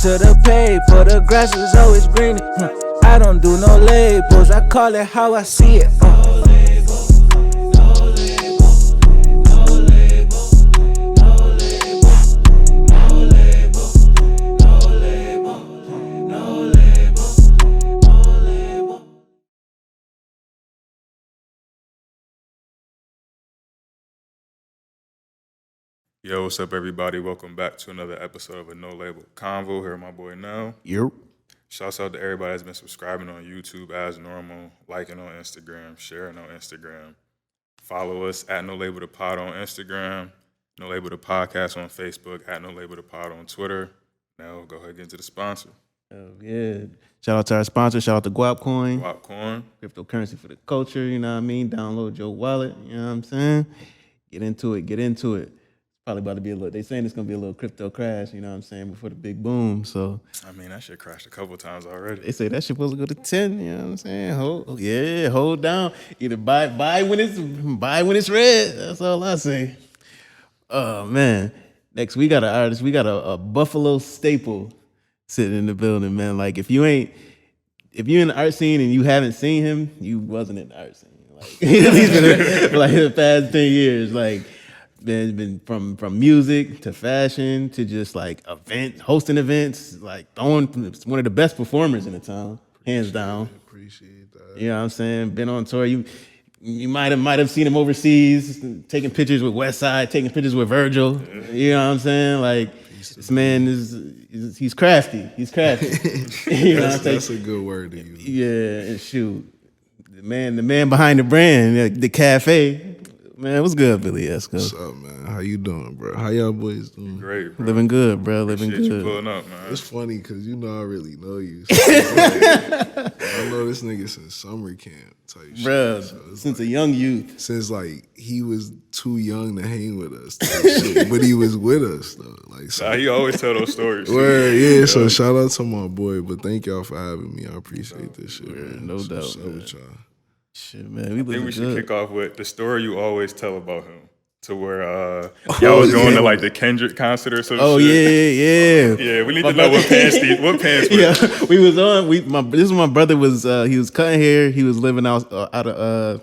to the paper, the grass is always greener. I don't do no labels, I call it how I see it. Yo, what's up, everybody? Welcome back to another episode of a No Label Convo. Here, my boy Now. Yep. Shouts out to everybody that's been subscribing on YouTube as normal, liking on Instagram, sharing on Instagram. Follow us at No Label the Pod on Instagram, No Label the Podcast on Facebook, at No Label the Pod on Twitter. Now, go ahead and get into the sponsor. Oh, yeah. Shout out to our sponsor. Shout out to Guapcoin. Guapcoin. Cryptocurrency for the culture, you know what I mean? Download your wallet, you know what I'm saying? Get into it. Probably about to be they saying it's going to be a little crypto crash, you know what I'm saying, before the big boom, so. I mean, that shit crashed a couple times already. They say that shit supposed to go to 10, you know what I'm saying? Hold down. Either buy when it's red. That's all I say. Oh, man. Next, we got an artist. We got a Buffalo staple sitting in the building, man. Like, if you're in the art scene and you haven't seen him, you wasn't in the art scene. Like, he's been for like the past 10 years, like, been from music to fashion to just like hosting events, like it's one of the best performers in the town, hands down. Appreciate that. You know what I'm saying? Been on tour. You might have seen him overseas, taking pictures with Westside, taking pictures with Virgil. You know what I'm saying? Like this man he's crafty. He's crafty. You know what I'm saying? That's a good word to use. Yeah, and shoot. The man behind the brand, the cafe. Man, what's good, Billie Esco? What's up, man? How you doing, bro? How y'all boys doing? Great, bro. Living good, bro. Living Appreciate good. you pulling up, man. It's funny because you know I really know you. So I know this nigga since summer camp type Bro, shit. So since a young youth. since like he was too young to hang with us type shit, but he was with us though. Like so. Nah, he always tell those stories. Word, yeah. So shout out to my boy, but thank y'all for having me. I appreciate this shit, man. No doubt, What's up man. with y'all? Shit, man. I think we should kick off with the story you always tell about him. To where Oh, y'all was going to like the Kendrick concert or some Oh, shit. yeah. Yeah, we need to know what pants were. Yeah, we was on. This is my brother was. He was cutting hair. He was living out of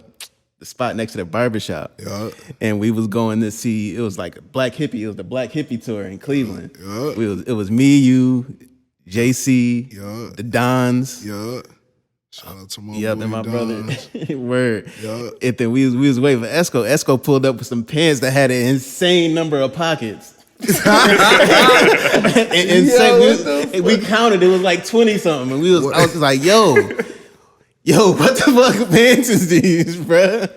the spot next to the barbershop. Yeah. And we was going to see. It was like a Black Hippie. It was the Black Hippie tour in Cleveland. Yeah. It was me, you, JC, Yeah. the Dons. Yeah. Shout out to my Yeah, boy then my Don. brother. Word. Yeah. And then we was waiting for Esco. Esco pulled up with some pants that had an insane number of pockets. We counted. It was like 20 something. And I was like, yo, what the fuck pants is these, bruh?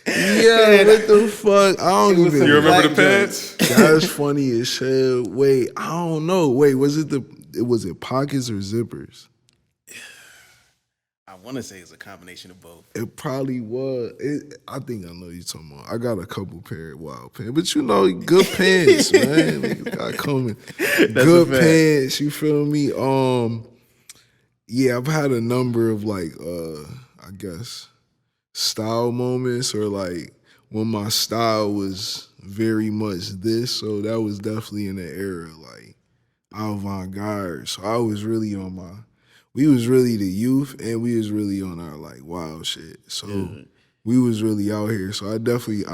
Yeah, what the fuck? I don't even. You remember the pants? That's funny as shit. Wait, I don't know. Wait, was it pockets or zippers? I want to say it's a combination of both. It probably was. I think I know you talking about. I got a couple pair of wild pants, but you know, good pants, man. Niggas got coming. Good pants. You feel me? Yeah, I've had a number of like, I guess, style moments or like when my style was very much this. So that was definitely in the era like avant-garde. So I was really on my. We was really the youth, and we was really on our like wild shit. So we was really out here. So I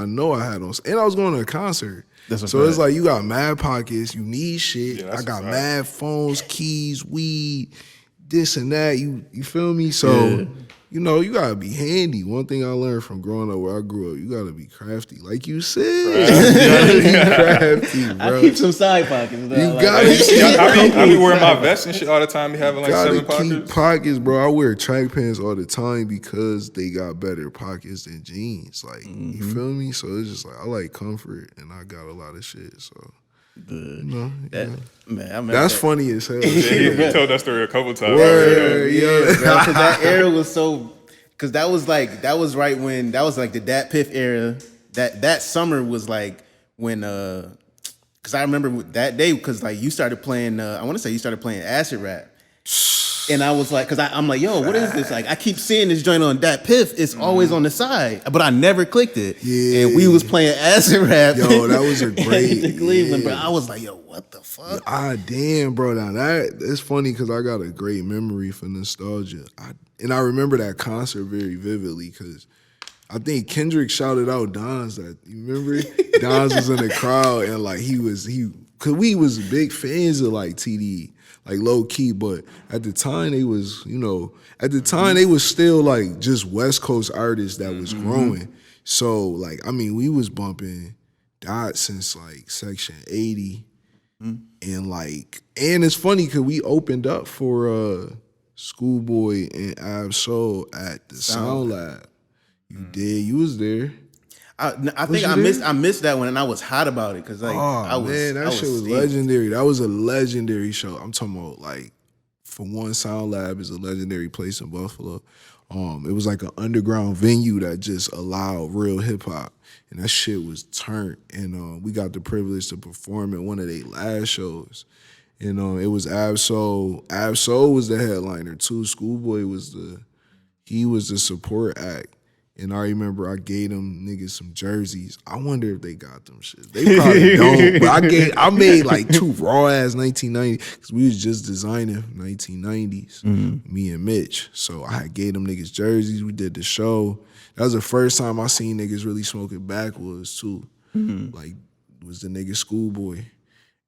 know I had on, and I was going to a concert. So it's like you got mad pockets, you need shit. Yeah, I got mad phones, keys, weed, this and that. You feel me? So you know you gotta be handy. One thing I learned from growing up where I grew up, you gotta be crafty, like you said. You gotta be crafty, bro. I keep some side pockets. Though. You gotta. I be wearing my vest and shit all the time. Be having like Gotta 7 pockets. keep pockets, bro. I wear track pants all the time because they got better pockets than jeans. Like, you feel me? So it's just like I like comfort, and I got a lot of shit. So, you know, that's funny as hell. He told that story a couple times. Word, yeah. Because that era was so. Because that was like the Dat Piff era. That summer was like when. Because I remember that day. Because like you started playing. I want to say you started playing acid rap. And I was like, because I'm like, yo, what is this? Like, I keep seeing this joint on that Piff. It's always on the side, but I never clicked it. Yeah. And we was playing acid rap. Yo, that was a great in Cleveland, yeah. bro. I was like, yo, what the fuck? Damn, bro. Now that it's funny because I got a great memory for nostalgia. And I remember that concert very vividly because I think Kendrick shouted out Don's. That you remember? Don's was in the crowd and like because we was big fans of like TDE. Like low key, but at the time they was, they was still like just West Coast artists that was growing. So like, I mean, we was bumping Dot since like Section 80. And like, and it's funny because we opened up for Schoolboy and Ab Soul at the Sound Lab. You did, you was there. I think I missed that one, and I was hot about it because like that shit was legendary. That was a legendary show. I'm talking about like, for one, Sound Lab is a legendary place in Buffalo. It was like an underground venue that just allowed real hip hop, and that shit was turned. And we got the privilege to perform at one of their last shows. And it was Ab Soul. Ab Soul was the headliner too. Schoolboy was the support act. And I remember I gave them niggas some jerseys. I wonder if they got them shit. They probably don't. But I made like 2 raw ass 1990 because we was just designing 1990s. Me and Mitch. So I gave them niggas jerseys. We did the show. That was the first time I seen niggas really smoking backwoods too. Like was the nigga Schoolboy.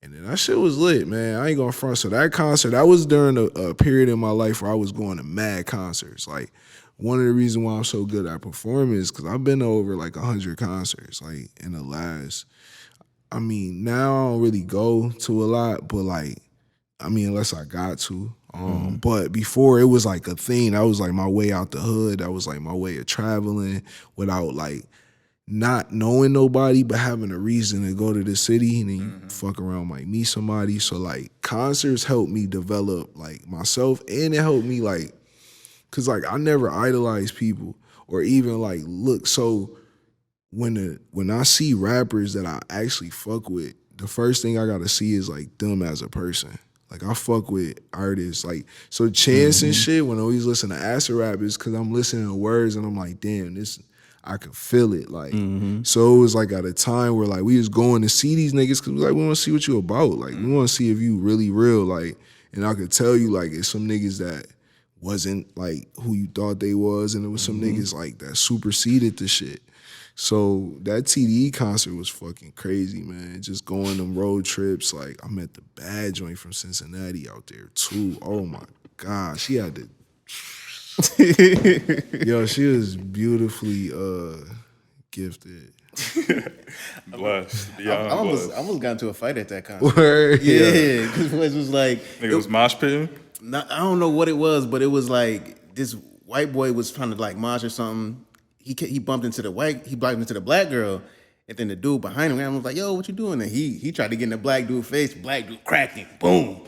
And then that shit was lit, man. I ain't gonna front. So that concert, that was during a period in my life where I was going to mad concerts. Like, one of the reasons why I'm so good at performing is because I've been to over like 100 concerts, like in the last. I mean, now I don't really go to a lot, but like, I mean, unless I got to. But before it was like a thing. That was like my way out the hood. That was like my way of traveling without like not knowing nobody, but having a reason to go to the city and then you fuck around, like meet somebody. So like concerts helped me develop like myself, and it helped me like. Cause like I never idolize people or even like look. So when I see rappers that I actually fuck with, the first thing I gotta see is like them as a person. Like I fuck with artists like so Chance and shit. When I always listen to acid rap is because I'm listening to words and I'm like, damn, this I can feel it. Like so it was like at a time where like we was going to see these niggas because like we want to see what you about. Like we want to see if you really real. Like and I could tell you like it's some niggas that wasn't like who you thought they was, and there was some niggas like that superseded the shit. So that TDE concert was fucking crazy, man. Just going them road trips. Like I met the bad joint from Cincinnati out there too. Oh my God, she had to. Yo, she was beautifully gifted. Blessed. I almost got into a fight at that concert. Word? Yeah, because it was like Nigga was mosh pitting. I don't know what it was, but it was like this white boy was trying to like mosh or something. He bumped into the black girl, and then the dude behind him was like, "Yo, what you doing?" And he tried to get in the black dude's face. Black dude cracked him. Boom.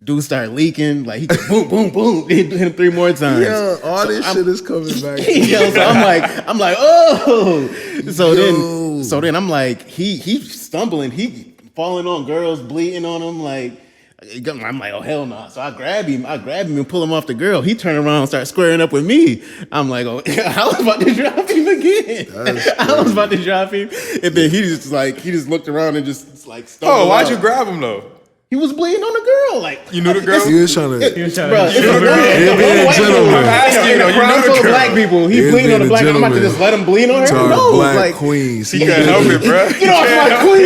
Dude started leaking. Like he boom, boom, boom. He hit him 3 more times. Yeah, all this shit is coming back. Yo, so I'm like, oh. So then I'm like, he's stumbling. He falling on girls, bleeding on him. Like. I'm like, oh hell no! So I grab him and pull him off the girl. He turned around and started squaring up with me. I'm like, oh, I was about to drop him again. I was about to drop him, and then he just looked around and just like. Oh, why'd you grab him though? He was bleeding on the girl. Like you knew the girl. He was trying to. Bro, it's a gentleman. I'm asking you, you know the black people. He bleeding on the black. I'm about to just let him bleed on her. No, black like queens. He can't help it, bro. Get off my queen.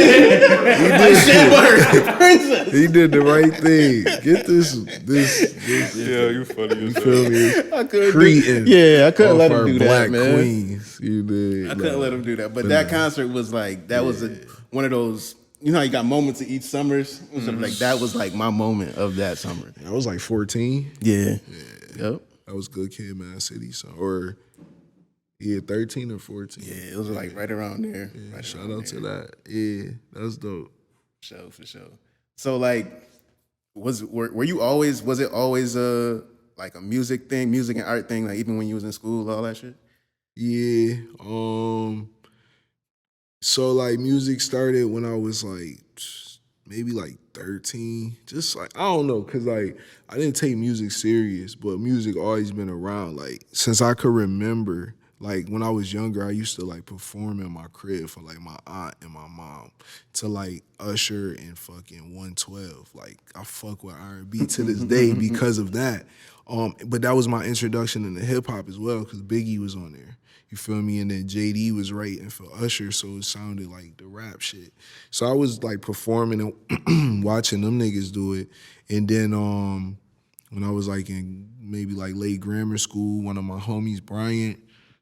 He did the right thing. Get this. Yeah, you funny as Feel me? I couldn't let him do black that, man. Queens. You did. I couldn't let him do that. But that concert was like one of those. You know how you got moments of each summers? Like that was like my moment of that summer. I was like 14. Yeah. Yep. I was Good Kid, Mad City. So, or 13 or 14. Yeah, it was like right around there. Yeah, right shout out to that. Yeah, that's dope. For sure. So like, was it always like a music thing, music and art thing, like even when you was in school, all that shit? Yeah. So like music started when I was like maybe like 13. Just like, I don't know, cause like I didn't take music serious, but music always been around. Like since I could remember, like when I was younger, I used to like perform in my crib for like my aunt and my mom to like Usher and fucking 112. Like I fuck with R&B to this day because of that. But that was my introduction into hip hop as well, cause Biggie was on there. You feel me? And then JD was writing for Usher, so it sounded like the rap shit. So I was like performing and watching them niggas do it. And then when I was like in maybe like late grammar school, one of my homies, Bryant,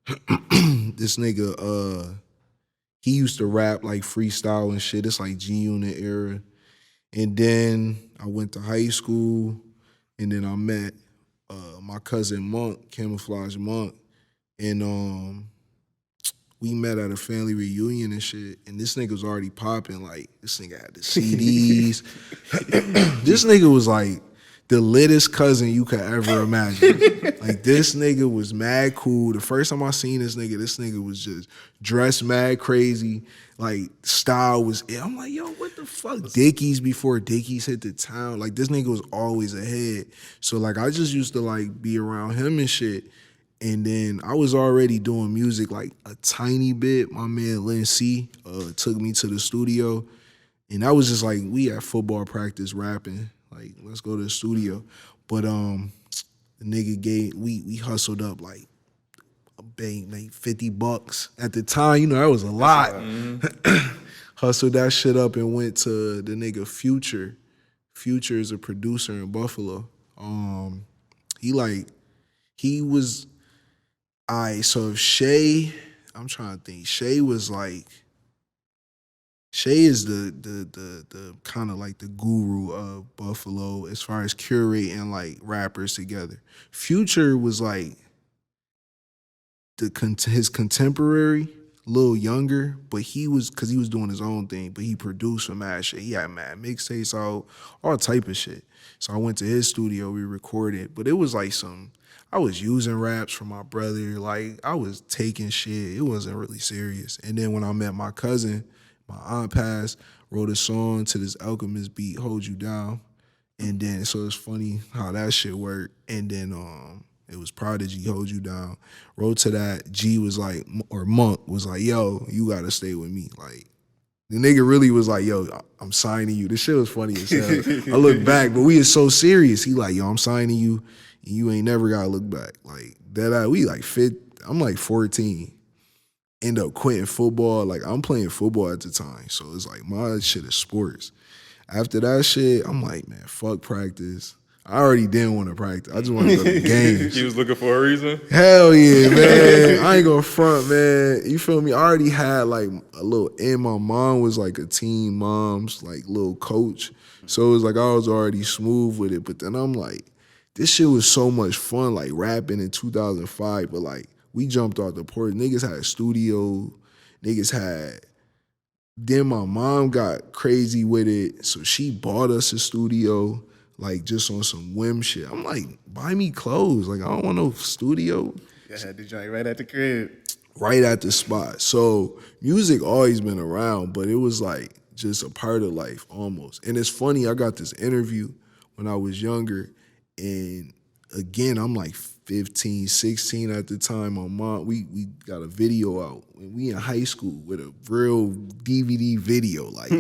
this nigga, he used to rap like freestyle and shit. It's like G-Unit era. And then I went to high school, and then I met my cousin Monk, Camouflage Monk, and we met at a family reunion and shit, and this nigga was already popping. Like, this nigga had the CDs. This nigga was like the littest cousin you could ever imagine. Like, this nigga was mad cool. The first time I seen this nigga was just dressed mad crazy. Like, style was it. I'm like, yo, what the fuck? Dickies before Dickies hit the town. Like, this nigga was always ahead. So, like, I just used to, like, be around him and shit. And then I was already doing music like a tiny bit. My man Lynn C took me to the studio, and that was just like we at football practice rapping. Like, let's go to the studio. But the nigga we hustled up like a bank, like $50 at the time. You know, that was a lot. Hustled that shit up and went to the nigga Future. Future is a producer in Buffalo. He was. So if Shay, I'm trying to think. Shay was like, Shay is the kind of like the guru of Buffalo as far as curating like rappers together. Future was like his contemporary, a little younger, but because he was doing his own thing, but he produced some mad shit. He had mad mixtapes, all type of shit. So I went to his studio, we recorded, but it was like I was using raps from my brother. Like, I was taking shit. It wasn't really serious. And then when I met my cousin, my aunt passed, wrote a song to this Alchemist beat, Hold You Down. And then, so it's funny how that shit worked. And then it was Prodigy, Hold You Down. Wrote to that. G was like, or Monk was like, yo, you gotta stay with me. Like, the nigga really was like, yo, I'm signing you. This shit was funny as hell. I look back, but we is so serious. He like, yo, I'm signing you. You ain't never gotta look back. Like that, we like fit. I'm like 14. End up quitting football. Like, I'm playing football at the time, so it's like my shit is sports. After that shit, I'm like, man, fuck practice. I already didn't want to practice. I just want to go to the games. He was looking for a reason? Hell yeah, man. I ain't gonna front, man. You feel me? I already had like a little, and my mom was like a teen mom's like little coach. So it was like I was already smooth with it. But then I'm like, this shit was so much fun, like rapping in 2005, but like we jumped off the porch. Niggas had a studio, then my mom got crazy with it, so she bought us a studio, like just on some whim shit. I'm like, buy me clothes. Like, I don't want no studio. Yeah, had the joint right at the crib. Right at the spot. So music always been around, but it was like just a part of life almost. And it's funny, I got this interview when I was younger, and again, I'm like 15, 16 at the time. My mom, we got a video out. We in high school with a real DVD video, like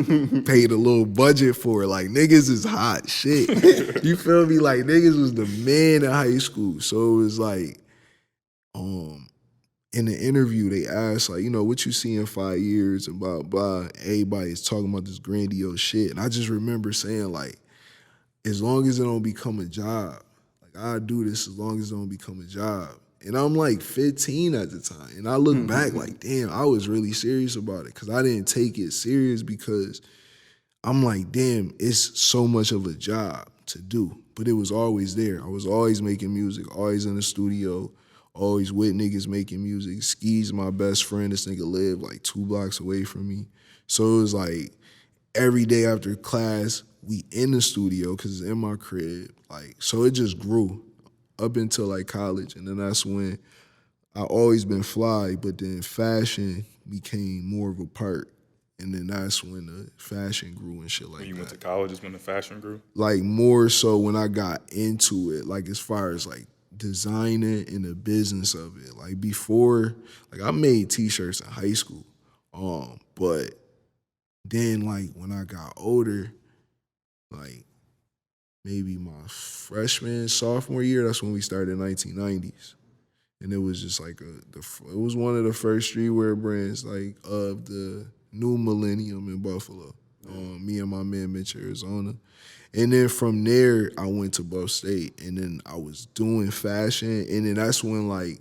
paid a little budget for it. Like, niggas is hot shit. You feel me? Like, niggas was the man in high school. So it was like, in the interview, they asked, like, you know, what you see in 5 years and blah, blah. Everybody's talking about this grandiose shit. And I just remember saying, like, as long as it don't become a job, like, I do this as long as it don't become a job. And I'm like 15 at the time. And I look back like, damn, I was really serious about it, because I didn't take it serious because I'm like, damn, it's so much of a job to do. But it was always there. I was always making music, always in the studio, always with niggas making music. Ski's my best friend. This nigga lived like 2 blocks away from me. So it was like every day after class, we in the studio because it's in my crib. Like, so it just grew up until like college. And then that's when I always been fly, but then fashion became more of a part. And then that's when the fashion grew and shit like When you that. went to college is when the fashion grew? Like more so when I got into it, like as far as like designing and the business of it. Like before, like I made t-shirts in high school. But then like when I got older, like maybe my freshman, sophomore year, that's when we started in 1990s. And it was just like it was one of the first streetwear brands like of the new millennium in Buffalo. Me and my man Mitch, Arizona. And then from there, I went to Buff State, and then I was doing fashion, and then that's when like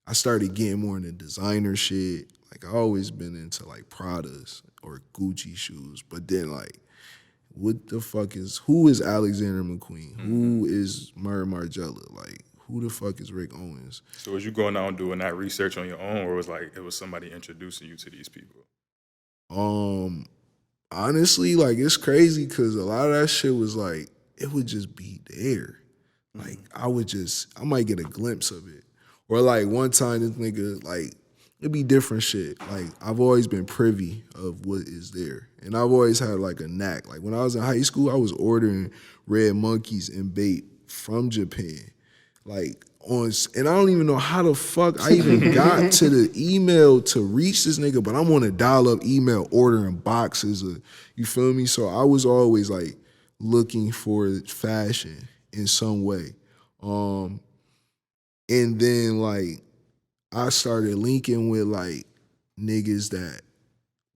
I started getting more into designer shit. Like I always been into like Pradas or Gucci shoes, but then like, what the fuck who is Alexander McQueen? Who is Murray Margiela? Like, who the fuck is Rick Owens? So was you going out and doing that research on your own, or was like it was somebody introducing you to these people? Honestly, like it's crazy because a lot of that shit was like, it would just be there. Like I might get a glimpse of it. Or like one time this nigga, like it'd be different shit. Like I've always been privy of what is there. And I've always had like a knack. Like when I was in high school, I was ordering red monkeys and bait from Japan. Like and I don't even know how the fuck I even got to the email to reach this nigga, but I'm on a dial-up email ordering boxes of, you feel me? So I was always like looking for fashion in some way. And then like I started linking with like niggas that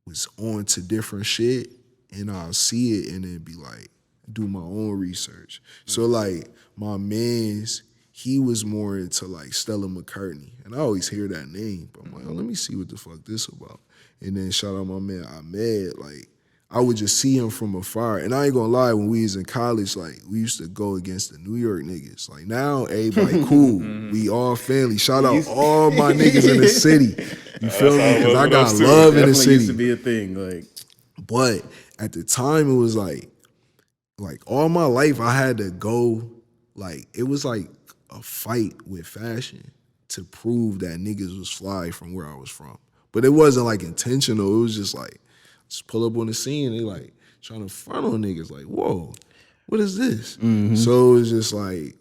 was on to different shit, and I'll see it and then be like, do my own research. So like my man's, he was more into like Stella McCartney. And I always hear that name, but I'm like, oh, let me see what the fuck this about. And then shout out my man Ahmed, like I would just see him from afar. And I ain't gonna lie, when we was in college, like we used to go against the New York niggas. Like now, everybody cool. We all family. Shout out all my niggas in the city. You feel me? Because I got love in the city. Used to be a thing, like. But at the time, it was like all my life I had to go, like it was like a fight with fashion to prove that niggas was fly from where I was from. But it wasn't like intentional. It was just like, just pull up on the scene and they like trying to front on niggas like, whoa, what is this? So it was just like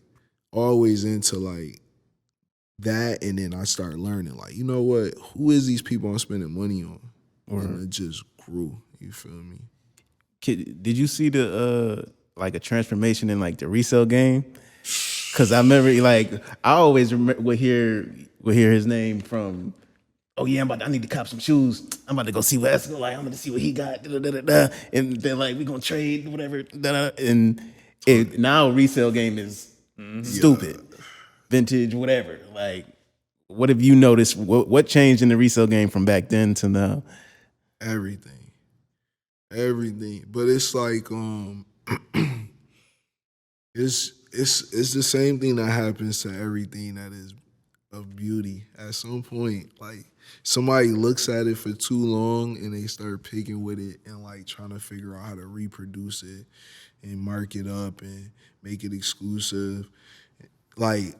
always into like that. And then I started learning like, you know what? Who is these people I'm spending money on? And it just grew. You feel me? Did you see the like a transformation in like the resale game? Cause I remember like I always would hear his name from, oh yeah, I need to cop some shoes. I'm about to go see Westside. Like I'm gonna see what he got. And then like we gonna trade whatever. And now resale game is stupid, vintage, whatever. Like, what have you noticed? What changed in the resale game from back then to now? Everything. But it's like it's the same thing that happens to everything that is of beauty. At some point, like somebody looks at it for too long and they start picking with it and like trying to figure out how to reproduce it and mark it up and make it exclusive. Like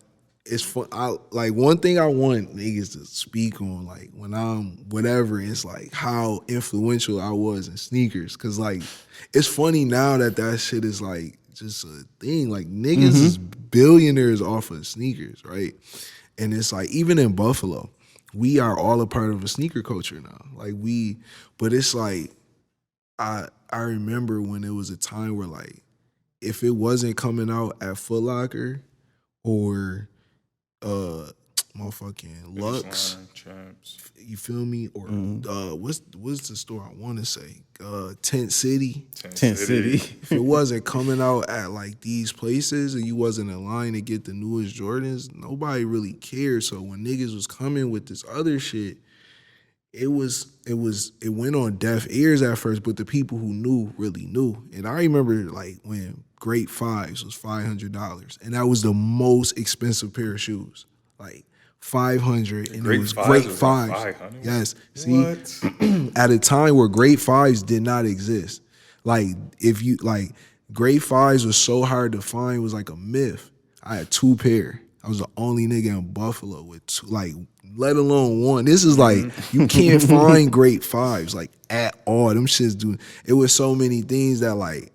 it's fun. Like one thing I want niggas to speak on, like when I'm whatever, it's like how influential I was in sneakers. Cause like it's funny now that shit is like just a thing. Like niggas is billionaires off of sneakers, right? And it's like even in Buffalo, we are all a part of a sneaker culture now. Like but it's like I remember when it was a time where like if it wasn't coming out at Foot Locker or motherfucking Lux, you feel me? Or what's the store I want to say? Tent City. Tent City. If it wasn't coming out at like these places and you wasn't in line to get the newest Jordans, nobody really cared. So when niggas was coming with this other shit, it went on deaf ears at first, but the people who knew really knew. And I remember like when Great Fives was $500, and that was the most expensive pair of shoes. Like $500, and it was Great Fives. Yes. See, at a time where Great Fives did not exist. Like if you like Great Fives was so hard to find, it was like a myth. I had 2 pair. I was the only nigga in Buffalo with two, like, let alone one. This is like, you can't find great fives, like, at all. Them shits do. It was so many things that, like,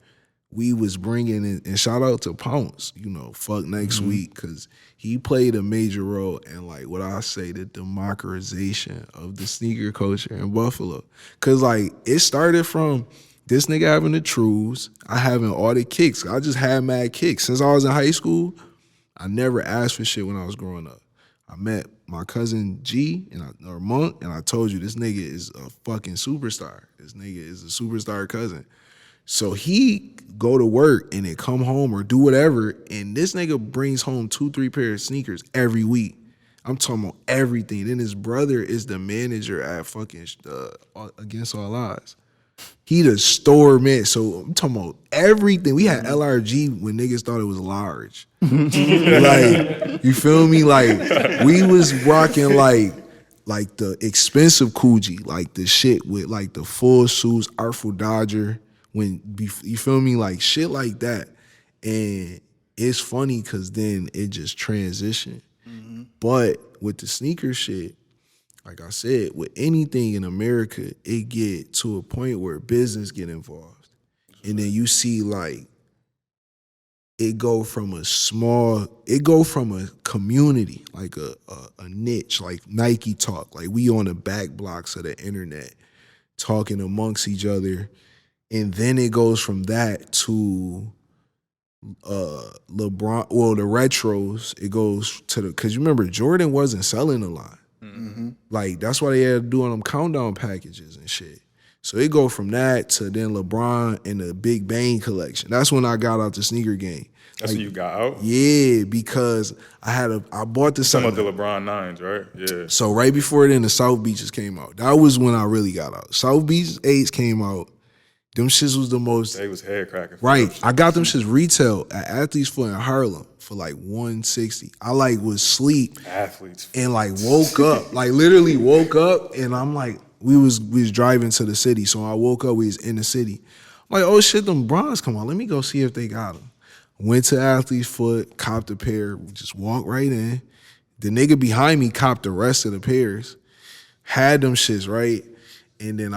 we was bringing in, and shout out to Pounce, you know, fuck next week, because he played a major role in, like, what I say, the democratization of the sneaker culture in Buffalo. Because, like, it started from this nigga having the truths, I having all the kicks. I just had mad kicks. Since I was in high school, I never asked for shit when I was growing up. I met my cousin G or Monk, and I told you this nigga is a fucking superstar. This nigga is a superstar cousin. So he go to work and then come home or do whatever, and this nigga brings home 2-3 pairs of sneakers every week. I'm talking about everything. Then his brother is the manager at fucking Against All Odds. He the store man. So I'm talking about everything. We had LRG when niggas thought it was large. Like, you feel me? Like, we was rocking like the expensive Coogee, like the shit with like the full suits, Artful Dodger, you feel me? Like shit like that. And it's funny because then it just transitioned. But with the sneaker shit, like I said, with anything in America, it get to a point where business get involved. And then you see like, it go from a community, like a niche, like Nike talk. Like we on the back blocks of the internet talking amongst each other. And then it goes from that to LeBron, well, the retros, it goes to because you remember Jordan wasn't selling a lot. Like, that's why they had to do on them countdown packages and shit. So it go from that to then LeBron and the Big Bang collection. That's when I got out the sneaker game. That's when you got out? Yeah, because I bought the Some of the LeBron 9s, right? Yeah. So right before then, the South Beaches came out. That was when I really got out. South Beach 8s came out. Them shits was the most. They was head cracking. Right. I got them shits retail at Athlete's Foot in Harlem for like $160. I like was asleep. Athletes. And like woke up. Like literally woke up and I'm like, we was driving to the city. So I woke up, we was in the city. I'm like, oh shit, them bronze come on. Let me go see if they got them. Went to Athlete's Foot, copped a pair, just walked right in. The nigga behind me copped the rest of the pairs. Had them shits, right? And then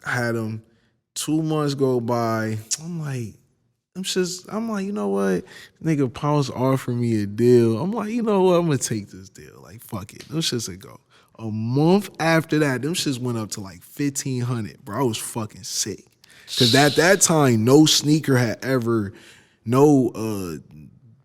had them. 2 months go by. I'm like, you know what? Nigga Pounce offered me a deal. I'm like, you know what? I'm gonna take this deal. Like, fuck it. Them shits would go. A month after that, them shits went up to like $1,500. Bro, I was fucking sick. Cause at that time, no sneaker had ever, no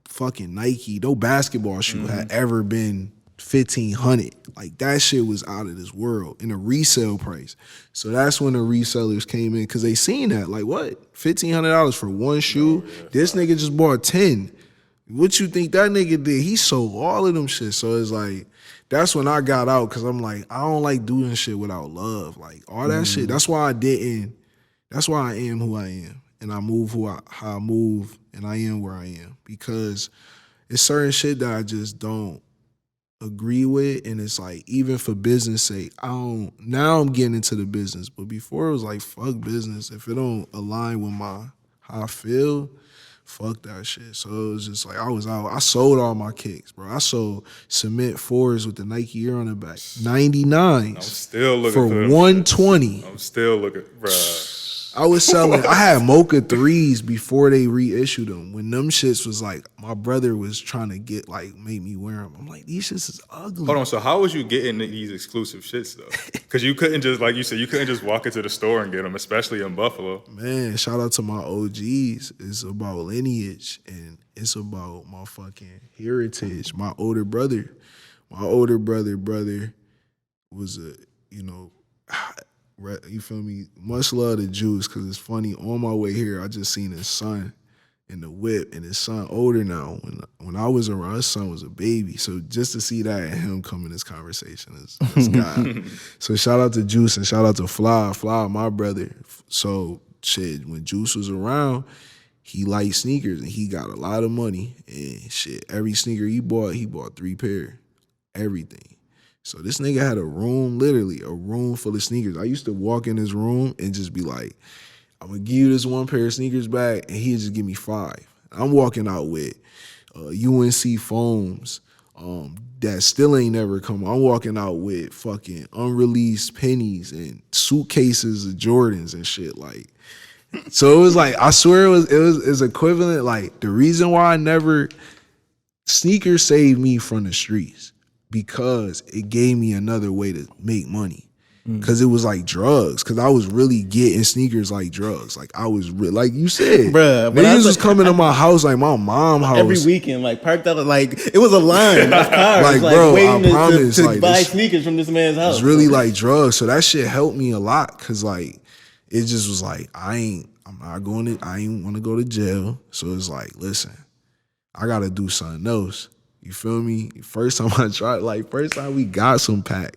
fucking Nike, no basketball shoe had ever been $1,500. Like that shit was out of this world in a resale price. So that's when the resellers came in because they seen that. Like, what? $1,500 for one shoe? This nigga just bought 10. What you think that nigga did? He sold all of them shit. So it's like, that's when I got out because I'm like, I don't like doing shit without love. Like all that shit. That's why I am who I am. And I move how I move and I am where I am. Because it's certain shit that I just don't agree with, and it's like, even for business sake, now I'm getting into the business, but before it was like, fuck business. If it don't align with how I feel, fuck that shit. So it was just like, I was out. I sold all my kicks, bro. I sold cement 4s with the Nike Air on the back, 99s. I'm still looking for $120. I'm still looking, bro. I was selling, I had Mocha 3s before they reissued them. When them shits was like, my brother was trying to make me wear them. I'm like, these shits is ugly. Hold on, so how was you getting these exclusive shits though? Because you couldn't just, like you said, you couldn't just walk into the store and get them, especially in Buffalo. Man, shout out to my OGs. It's about lineage and it's about my fucking heritage. My older brother was you feel me? Much love to Juice, because it's funny. On my way here, I just seen his son in the whip, and his son older now. When I was around, his son was a baby. So just to see that and him come in this conversation is God. So shout out to Juice and shout out to Fly, my brother. So shit, when Juice was around, he liked sneakers and he got a lot of money. And shit, every sneaker he bought 3 pair. Everything. So this nigga had a room, literally a room full of sneakers. I used to walk in his room and just be like, I'm gonna give you this 1 pair of sneakers back, and he'd just give me 5. I'm walking out with UNC foams, that still ain't never come. I'm walking out with fucking unreleased pennies and suitcases of Jordans and shit. Like, so it was like, I swear it's equivalent. Like, the reason why I never, sneakers saved me from the streets because it gave me another way to make money. Cause it was like drugs. Cause I was really getting sneakers like drugs. Like I was like you said, Bruh, niggas was coming to my house, like my mom house every weekend, like parked out, like it was a line of cars, Like, like bro, waiting I promise, to like, buy this- sneakers from this man's house. It's really like drugs. So that shit helped me a lot. Cause like it just was like I ain't want to go to jail. So it's like, listen, I gotta do something else. You feel me? First time we got some pack,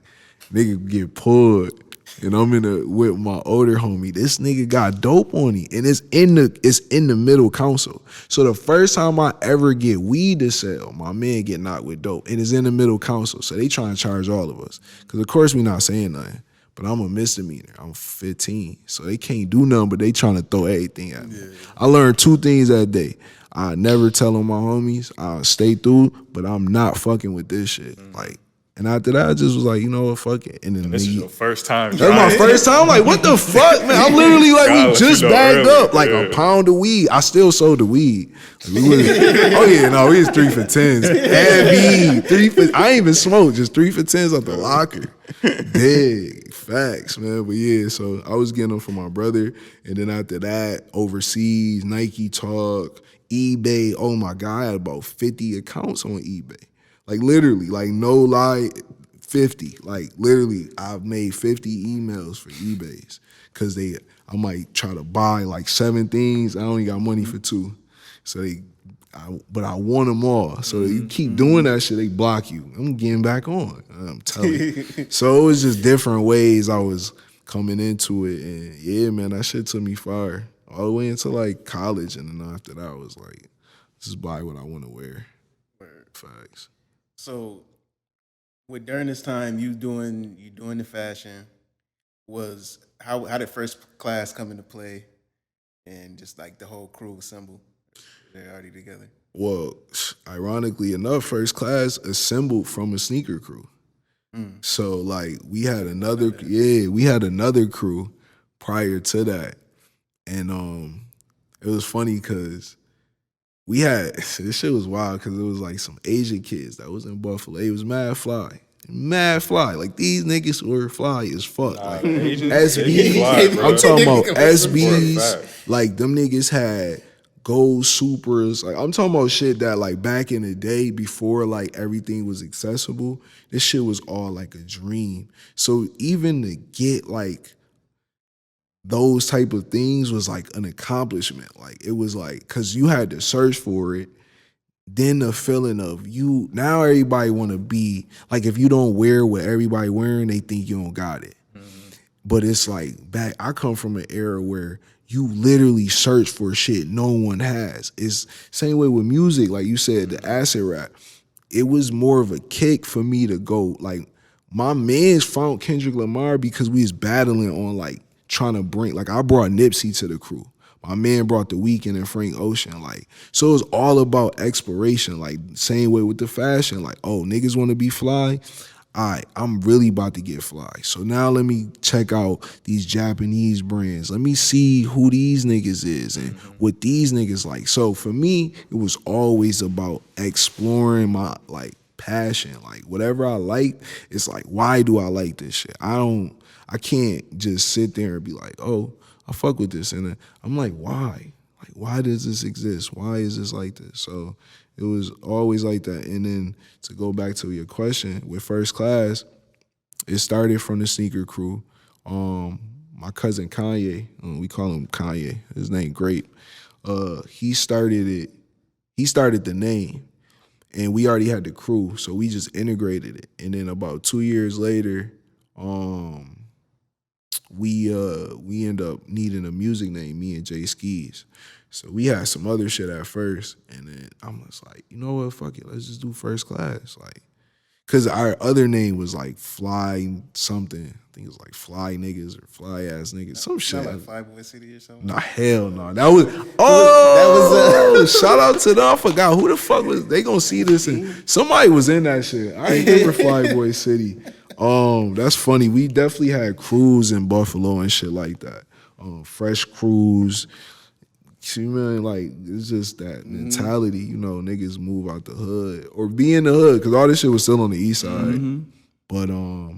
nigga get pulled. And I'm with my older homie. This nigga got dope on him, and it's in the middle council. So the first time I ever get weed to sell, my man get knocked with dope, and it's in the middle council. So they trying to charge all of us, because of course we not saying nothing. But I'm a misdemeanor. I'm 15, so they can't do nothing. But they trying to throw everything at me. I learned 2 things that day. I never tell on my homies. I stay through, but I'm not fucking with this shit. Like. And after that, I just was like, you know what, fuck it. And then This is your first time. that's my first time. I'm like, what the fuck, man? I'm literally like, God, we let just you know bagged early. up like a pound of weed. I still sold the weed. Like, we was 3 for 10s. And weed, I ain't even smoked, just 3 for 10s out the locker. Big facts, man. But yeah, so I was getting them from my brother. And then after that, overseas, Nike Talk, eBay. Oh my God, I had about 50 accounts on eBay. Like literally, like no lie, 50. Like literally, I've made 50 emails for eBays because I might try to buy like 7 things. I only got money for 2, so but I want them all. So you keep doing that shit, they block you. I'm getting back on. I'm telling you. So it was just different ways I was coming into it, and yeah, man, that shit took me far all the way into like college, and then after that, I was like, just buy what I want to wear. Facts. So, during this time you doing the fashion, how did first class come into play, and just like the whole crew assembled? They're already together. Well, ironically enough, first class assembled from a sneaker crew. So like we had another crew prior to that, and it was funny because. This shit was wild because it was like some Asian kids that was in Buffalo. It was mad fly. Like these niggas were fly as fuck. Like SBs, I'm talking about SBs. Like them niggas had gold Supras. Like I'm talking about shit that like back in the day before like everything was accessible, this shit was all like a dream. So even to get like those type of things was like an accomplishment. Like it was like, cause you had to search for it. Then the feeling of you, now everybody want to be, like if you don't wear what everybody wearing, they think you don't got it. But it's like I come from an era where you literally search for shit no one has. It's same way with music, like you said, the acid rap. It was more of a kick for me to go, like my mans found Kendrick Lamar because we was battling on like, trying to bring, like I brought Nipsey to the crew. My man brought The Weeknd and Frank Ocean. Like, so it was all about exploration. Like, same way with the fashion. Like, oh, niggas want to be fly? All right, I'm really about to get fly. So now let me check out these Japanese brands. Let me see who these niggas is and what these niggas like. So for me, it was always about exploring my, like, passion. Like, whatever I like, it's like, why do I like this shit? I can't just sit there and be like, oh, I fuck with this. And I'm like, why? Like, why does this exist? Why is this like this? So it was always like that. And then to go back to your question, with first class, it started from the sneaker crew. My cousin Kanye, we call him Kanye, his name Grape. He started it. He started the name. And we already had the crew, so we just integrated it. And then about 2 years later, we end up needing a music name, me and Jay Skis. So we had some other shit at first, and then I'm just like, you know what, fuck it, let's just do first class. Like, cause our other name was like Fly something. I think it was like Fly Niggas or Fly Ass Niggas, some shit. Not like Fly Boy City or something? Nah, hell no. That was shout out to them. I forgot who the fuck was. They gonna see this and somebody was in that shit. I remember Flyboy City. That's funny. We definitely had crews in Buffalo and shit like that. Fresh crews. See, man, like it's just that mentality. You know, niggas move out the hood or be in the hood because all this shit was still on the east side. But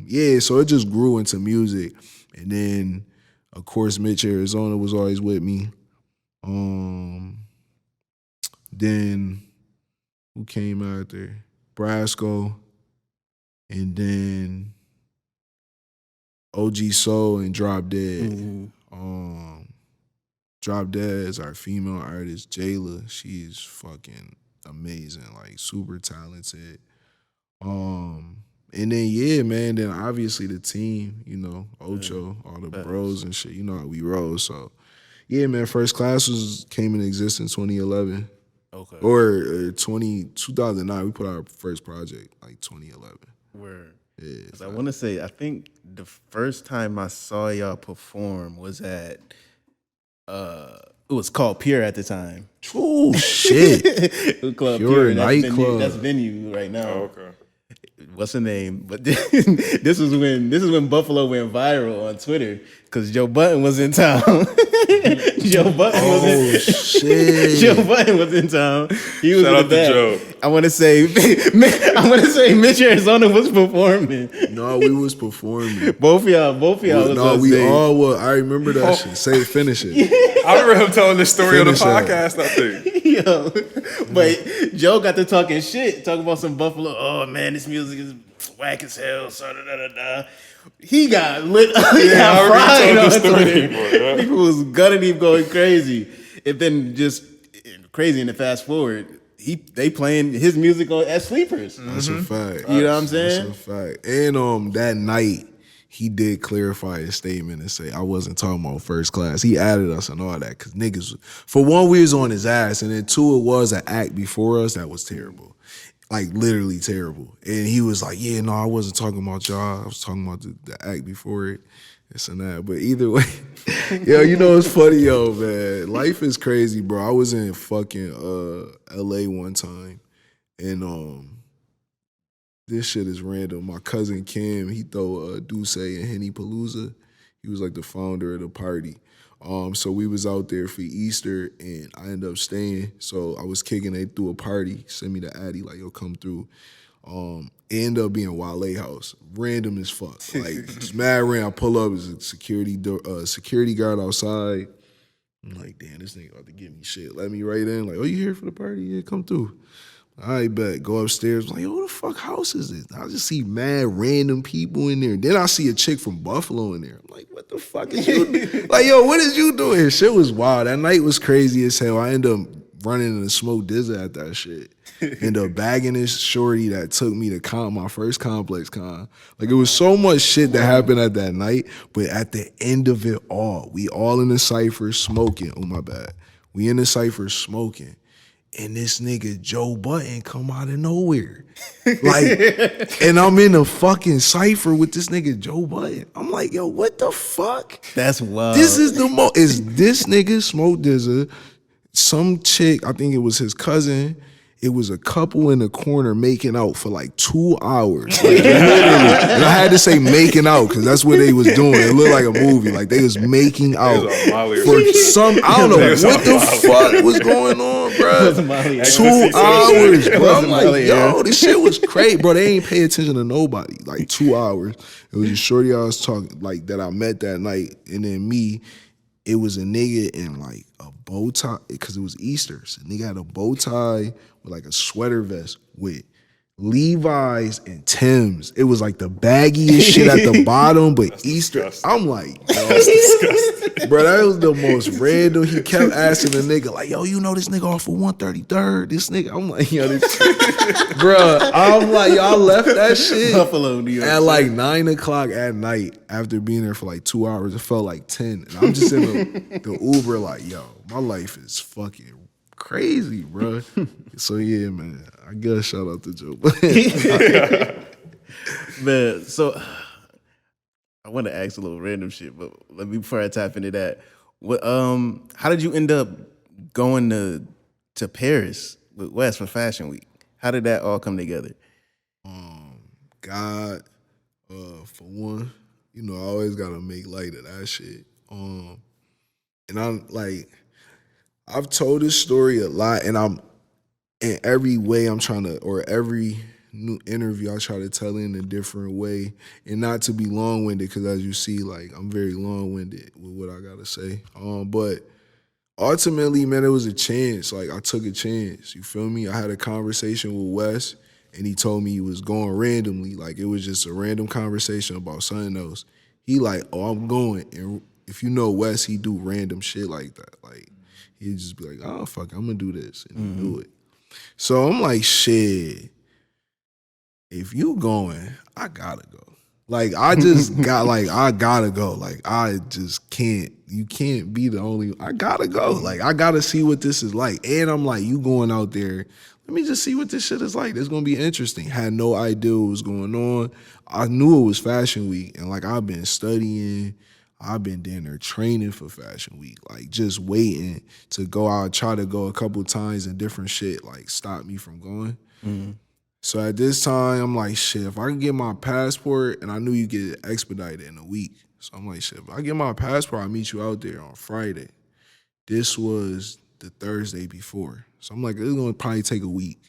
yeah, so it just grew into music, and then of course Mitch Arizona was always with me. Then who came after? Brasco, and then OG Soul and Drop Dead. Drop Dead is our female artist, Jayla. She's fucking amazing, like super talented. And then yeah, man, then obviously the team, you know, Ocho, all the bros and shit, you know how we roll. So yeah, man, First Class came into existence 2011. Okay. Or 2009. We put out our first project like 2011. Word. Yeah. 'Cause I want to say, I think the first time I saw y'all perform was at, it was called Pure at the time. Oh shit! It was called Pure Pure. nightclub. That's venue right now. Oh, okay. What's the name? But this is when Buffalo went viral on Twitter because Joe Button was in town. Joe Button was in. Shit! Joe Button was in town. He was Shout in out the to back. Joe. I want to say Mitch Arizona was performing. No, we was performing. Both of y'all was No, on we stage. all were. I remember that shit. Say, finish it. I remember him telling this story Finish on the that. podcast, I think. Yo, but Joe got to talking shit, talking about some Buffalo. Oh man, this music is whack as hell. So da. He got lit. He got fried on Twitter. People was gunning him, going crazy. And then just crazy. And then fast forward, they playing his music at sleepers. That's a fact. You know what I'm saying? That's a fact. And that night, he did clarify his statement and say, I wasn't talking about First Class. He added us and all that because niggas, for one, we was on his ass, and then two, it was an act before us that was terrible. Like literally terrible. And he was like, yeah, no, I wasn't talking about y'all. I was talking about the act before it. This and that. But either way, yo, you know it's funny, yo, man. Life is crazy, bro. I was in fucking LA one time, and this shit is random. My cousin Kim, he throw Duce and Henny Palooza. He was like the founder of the party. So we was out there for Easter, and I ended up staying. So I was kicking. They threw a party. Send me the Addy, like, yo, come through. It ended up being Wale house. Random as fuck. Like, just mad random. I pull up, there's a security guard outside. I'm like, damn, this nigga about to give me shit. Let me right in. Like, oh, you here for the party? Yeah, come through. All right, bet. Go upstairs. I'm like, yo, who the fuck house is this? I just see mad random people in there. Then I see a chick from Buffalo in there. I'm like, what the fuck is you doing? Like, yo, what is you doing here? Shit was wild. That night was crazy as hell. I ended up running into Smoke Dizza at that shit. Ended up bagging this shorty that took me to my first Complex con. Like, it was so much shit that happened at that night, but at the end of it all, we all in the cypher smoking. Oh, my bad. We in the cypher smoking. And this nigga Joe Button come out of nowhere. Like, and I'm in a fucking cypher with this nigga Joe Button. I'm like, yo, what the fuck? That's wild. This is is this nigga Smoke Dizza, some chick, I think it was his cousin. It was a couple in the corner making out for like 2 hours. Like, literally. And I had to say making out because that's what they was doing. It looked like a movie. Like they was making out for some, I don't know what the fuck was going on, bro. 2 hours, bro. I'm like, yo, this shit was crazy, bro. They ain't pay attention to nobody. Like 2 hours. It was a shorty I was talking, like that I met that night. And then me, it was a nigga in like a bow tie, because it was Easter. So nigga had a bow tie with like a sweater vest with Levi's and Timbs. It was like the baggiest shit at the bottom, but That's Easter. disgusting. I'm like, yo, bro, that was the most random. He kept asking the nigga, like, yo, you know this nigga off of 133rd? This nigga, I'm like, yo, this bro, I'm like, yo, I left that shit Buffalo, New York at like 9 o'clock at night after being there for like 2 hours. It felt like 10. And I'm just in the Uber like, yo, my life is fucking crazy, bro. So yeah, man, I gotta shout out to Joe. Man, so I want to ask a little random shit, but let me before I tap into that. What how did you end up going to Paris with West for Fashion Week? How did that all come together? God, for one, you know, I always gotta make light of that shit. And I'm like, I've told this story a lot, and I'm in every way I'm trying to, or every new interview I try to tell it in a different way, and not to be long-winded, because as you see, like, I'm very long-winded with what I gotta say. But ultimately, man, it was a chance. Like, I took a chance. You feel me? I had a conversation with Wes, and he told me he was going randomly. Like, it was just a random conversation about something else. He like, oh, I'm going. And if you know Wes, he do random shit like that. Like, he'd just be like, oh, fuck, I'm gonna do this. And he'd do it. So I'm like, shit, if you going, I gotta go. Like, I just got, like, I gotta go. Like, I just can't. You can't be the only. I gotta go. Like, I gotta see what this is like. And I'm like, you going out there, let me just see what this shit is like. It's gonna be interesting. Had no idea what was going on. I knew it was Fashion Week. And, like, I've been studying. I've been down there training for Fashion Week. Like, just waiting to go out. Try to go a couple times and different shit, like, stop me from going. Mm-hmm. So at this time, I'm like, shit, if I can get my passport, and I knew you get it expedited in a week. So I'm like, shit, if I get my passport, I'll meet you out there on Friday. This was the Thursday before. So I'm like, it's gonna probably take a week.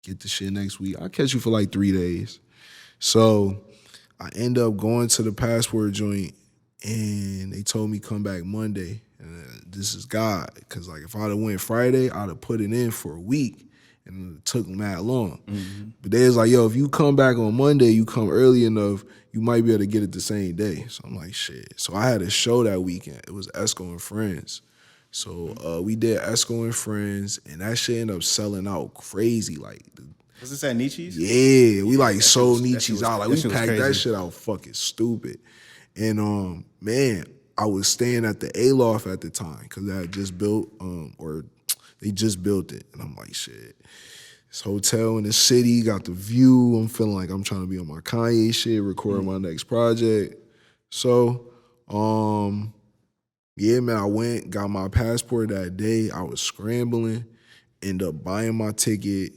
Get the shit next week. I'll catch you for like 3 days. So I end up going to the passport joint, and they told me come back Monday. And this is God, because like if I'd have went Friday, I'd have put it in for a week. And it took mad long. Mm-hmm. But they was like, yo, if you come back on Monday, you come early enough, you might be able to get it the same day. So I'm like, shit. So I had a show that weekend. It was Esco and Friends. So we did Esco and Friends, and that shit ended up selling out crazy. Like, was this at Nietzsche's? Yeah, we like sold Nietzsche's out. Like, we packed that shit out fucking stupid. And man, I was staying at the Aloft at the time, because I had just built, or they just built it. And I'm like, shit. This hotel in the city, got the view. I'm feeling like I'm trying to be on my Kanye shit, record my next project. So, yeah, man, I went, got my passport that day. I was scrambling, ended up buying my ticket.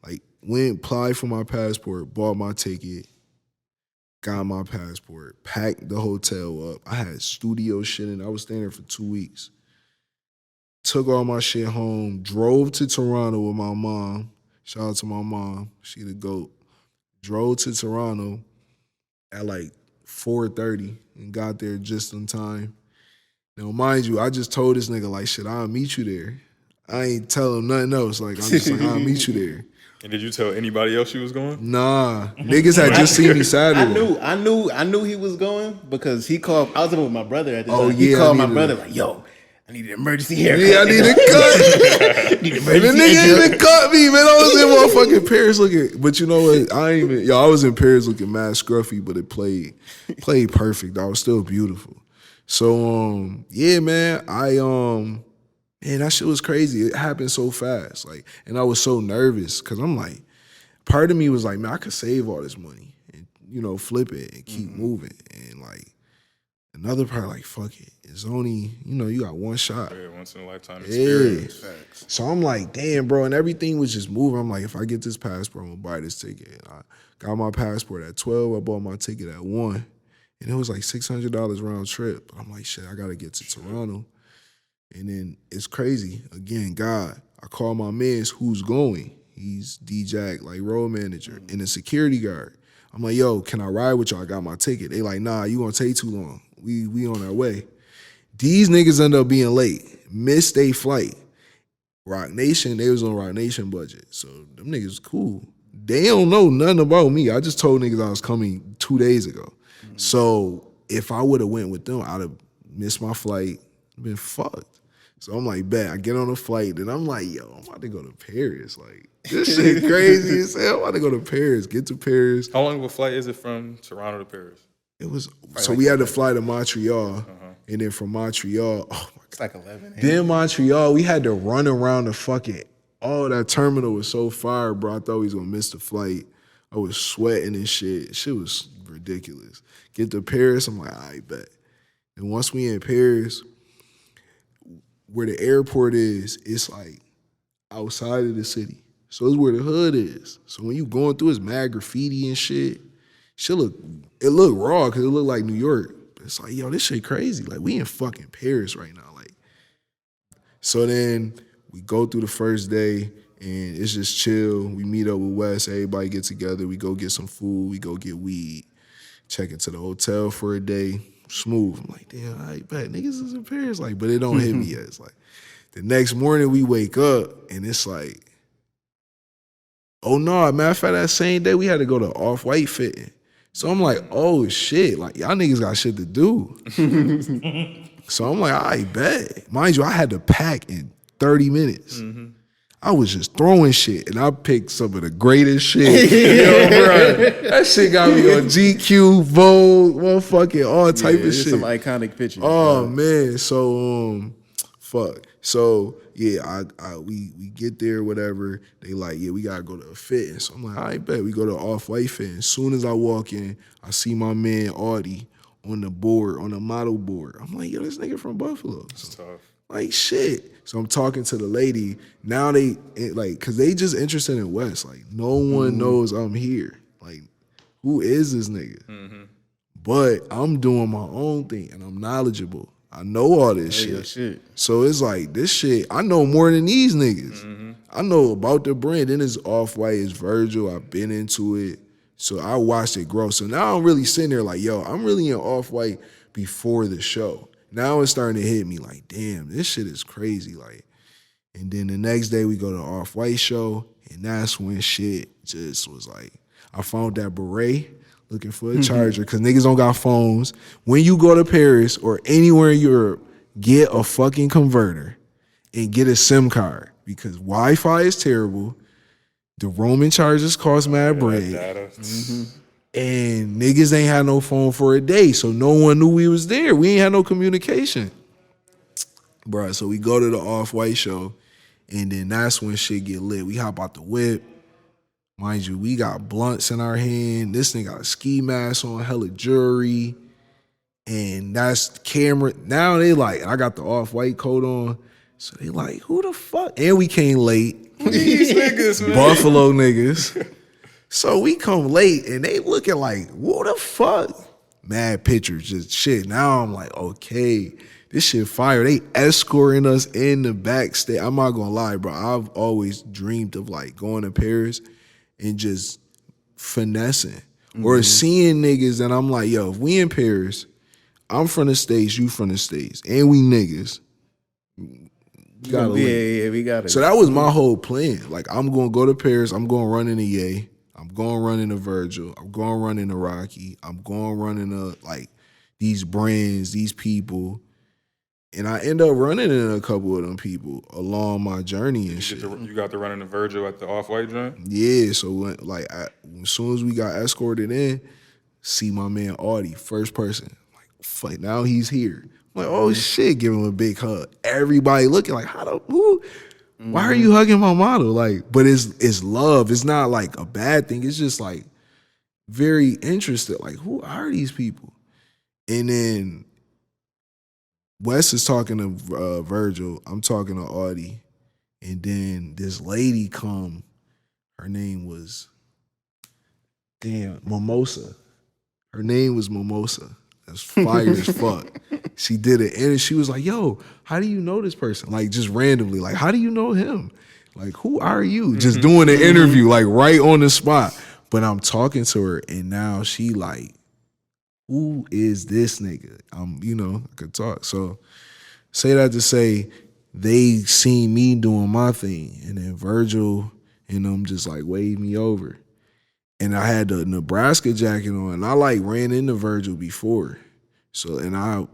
Like, went, applied for my passport, bought my ticket, got my passport, packed the hotel up. I had studio shit in. I was staying there for 2 weeks. Took all my shit home, drove to Toronto with my mom. Shout out to my mom, she the GOAT. Drove to Toronto at like 4:30 and got there just in time. Now, mind you, I just told this nigga, like, shit, I'll meet you there. I ain't tell him nothing else. Like, I'm just like, I'll meet you there. And did you tell anybody else you was going? Nah, niggas had just seen me Saturday. I knew he was going, because he called. I was with my brother at the time. Oh, He yeah, called my brother like, yo, I need an emergency haircut. Yeah, I need a cut. Need an And the emergency nigga haircut. even cut me, man. I was in motherfucking Paris looking. But you know what? I was in Paris looking mad scruffy, but it played perfect. I was still beautiful. So yeah, man, man, that shit was crazy. It happened so fast. Like, and I was so nervous, because I'm like, part of me was like, man, I could save all this money and, you know, flip it and keep moving. And like, another part, like, fuck it. It's only, you know, you got one shot. Yeah, once in a lifetime experience. Yeah. So I'm like, damn, bro. And everything was just moving. I'm like, if I get this passport, I'm going to buy this ticket. And I got my passport at 12. I bought my ticket at 1. And it was like $600 round trip. But I'm like, shit, I got to get to Toronto. And then it's crazy. Again, God, I call my mans who's going. He's D-Jack, like, road manager, and a security guard. I'm like, yo, can I ride with y'all? I got my ticket. They like, nah, you gonna take too long. We on our way. These niggas end up being late. Missed their flight. Rock Nation, they was on Rock Nation budget. So them niggas cool. They don't know nothing about me. I just told niggas I was coming 2 days ago. Mm-hmm. So if I would have went with them, I'd have missed my flight, been fucked. So I'm like, bet. I get on a flight, and I'm like, yo, I'm about to go to Paris. Like, this shit crazy as hell. I'm about to go to Paris, get to Paris. How long of a flight is it from Toronto to Paris? It was, so we had to fly to Montreal, and then from Montreal, oh my God. It's like 11. Then Montreal, we had to run around the fucking, that terminal was so fire, bro. I thought we was gonna miss the flight. I was sweating and shit. Shit was ridiculous. Get to Paris, I'm like, I bet. And once we in Paris, where the airport is, it's like outside of the city. So it's where the hood is. So when you going through, it's mad graffiti and shit. It look raw because it look like New York. But it's like, yo, this shit crazy. Like, we in fucking Paris right now. Like, so then we go through the first day and it's just chill. We meet up with Wes. Everybody get together. We go get some food. We go get weed. Check into the hotel for a day. Smooth. I'm like, damn, I bet niggas is in Paris. Like, but it don't hit me yet. It's like the next morning we wake up and it's like, oh no, matter of fact, that same day we had to go to Off-White fitting. So I'm like, oh shit, like y'all niggas got shit to do. So I'm like, I bet. Mind you, I had to pack in 30 minutes. I was just throwing shit, and I picked some of the greatest shit. Yo, bro, that shit got me on GQ, Vogue, motherfucking all type of shit. Some iconic pictures. Oh man, so fuck. So yeah, we get there, whatever. They like, yeah, we gotta go to a fitting. So I'm like, I bet we go to Off-White fitting. As soon as I walk in, I see my man Audie on the board, on the model board. I'm like, yo, this nigga from Buffalo. It's tough. Like shit. So I'm talking to the lady. Now they like, cause they just interested in West. Like no one knows I'm here. Like, who is this nigga? But I'm doing my own thing and I'm knowledgeable. I know all this shit. So it's like this shit, I know more than these niggas. I know about the brand. Then it's Off-White, it's Virgil. I've been into it. So I watched it grow. So now I'm really sitting there like, yo, I'm really in Off-White before the show. Now it's starting to hit me like, damn, this shit is crazy. Like, and then the next day we go to Off-White show, and that's when shit just was like, I found that beret looking for a charger because niggas don't got phones. When you go to Paris or anywhere in Europe, get a fucking converter and get a SIM card because Wi-Fi is terrible. The roaming charges cost mad bread. And niggas ain't had no phone for a day, so no one knew we was there. We ain't had no communication. Bruh, so we go to the Off-White show, and then that's when shit get lit. We hop out the whip. Mind you, we got blunts in our hand. This nigga got a ski mask on, hella jewelry. And that's the camera. Now they like, I got the Off-White coat on. So they like, who the fuck? And we came late. These niggas, man. Buffalo niggas. So we come late and they looking like, what the fuck? Mad pictures, just shit. Now I'm like, okay, this shit fire. They escorting us in the backstage. I'm not gonna lie, bro. I've always dreamed of like going to Paris and just finessing or seeing niggas. And I'm like, yo, if we in Paris, I'm from the States, you from the States, and we niggas. We got it. So that was my whole plan. Like, I'm gonna go to Paris. I'm gonna run into Ye. I'm going to run into Virgil. I'm going to run into Rocky. I'm going to run into, like, these brands, these people. And I end up running into a couple of them people along my journey and shit. You got to run into Virgil at the Off-White joint? Yeah, so, when, like, as soon as we got escorted in, see my man Audie, first person. Like, fuck, now he's here. I'm like, oh, shit, give him a big hug. Everybody looking like, who? Why are you hugging my model? Like, but it's love. It's not like a bad thing. It's just like very interested. Like, who are these people? And then Wes is talking to Virgil. I'm talking to Audie. And then this lady come. Her name was, Mimosa. Her name was Mimosa. That's fire as fuck. She did it. And she was like, yo, how do you know this person? Like, just randomly. Like, how do you know him? Like, who are you? Just doing an interview, like, right on the spot. But I'm talking to her, and now she like, who is this nigga? I could talk. So, say that to say, they seen me doing my thing. And then Virgil and them just, like, waved me over. And I had the Nebraska jacket on, and I like ran into Virgil before. So, and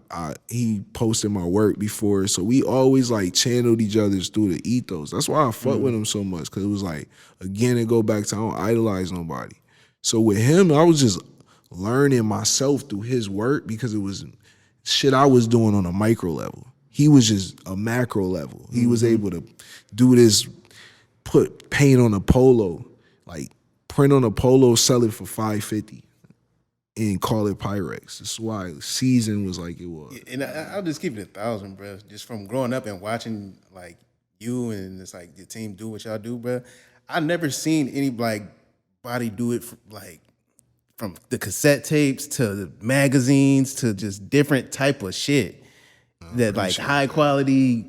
he posted my work before. So we always like channeled each other's through the ethos. That's why I fuck with him so much. Cause it was like, again, it go back to I don't idolize nobody. So with him, I was just learning myself through his work because it was shit I was doing on a micro level. He was just a macro level. He was able to do this, put paint on a polo, like, print on a polo, sell it for $5.50 and call it Pyrex. That's why SZN was like it was. And I'll just keep it 1,000, bro. Just from growing up and watching like you and it's like your team do what y'all do, bro. I never seen any like body do it from the cassette tapes to the magazines to just different type of shit that like high quality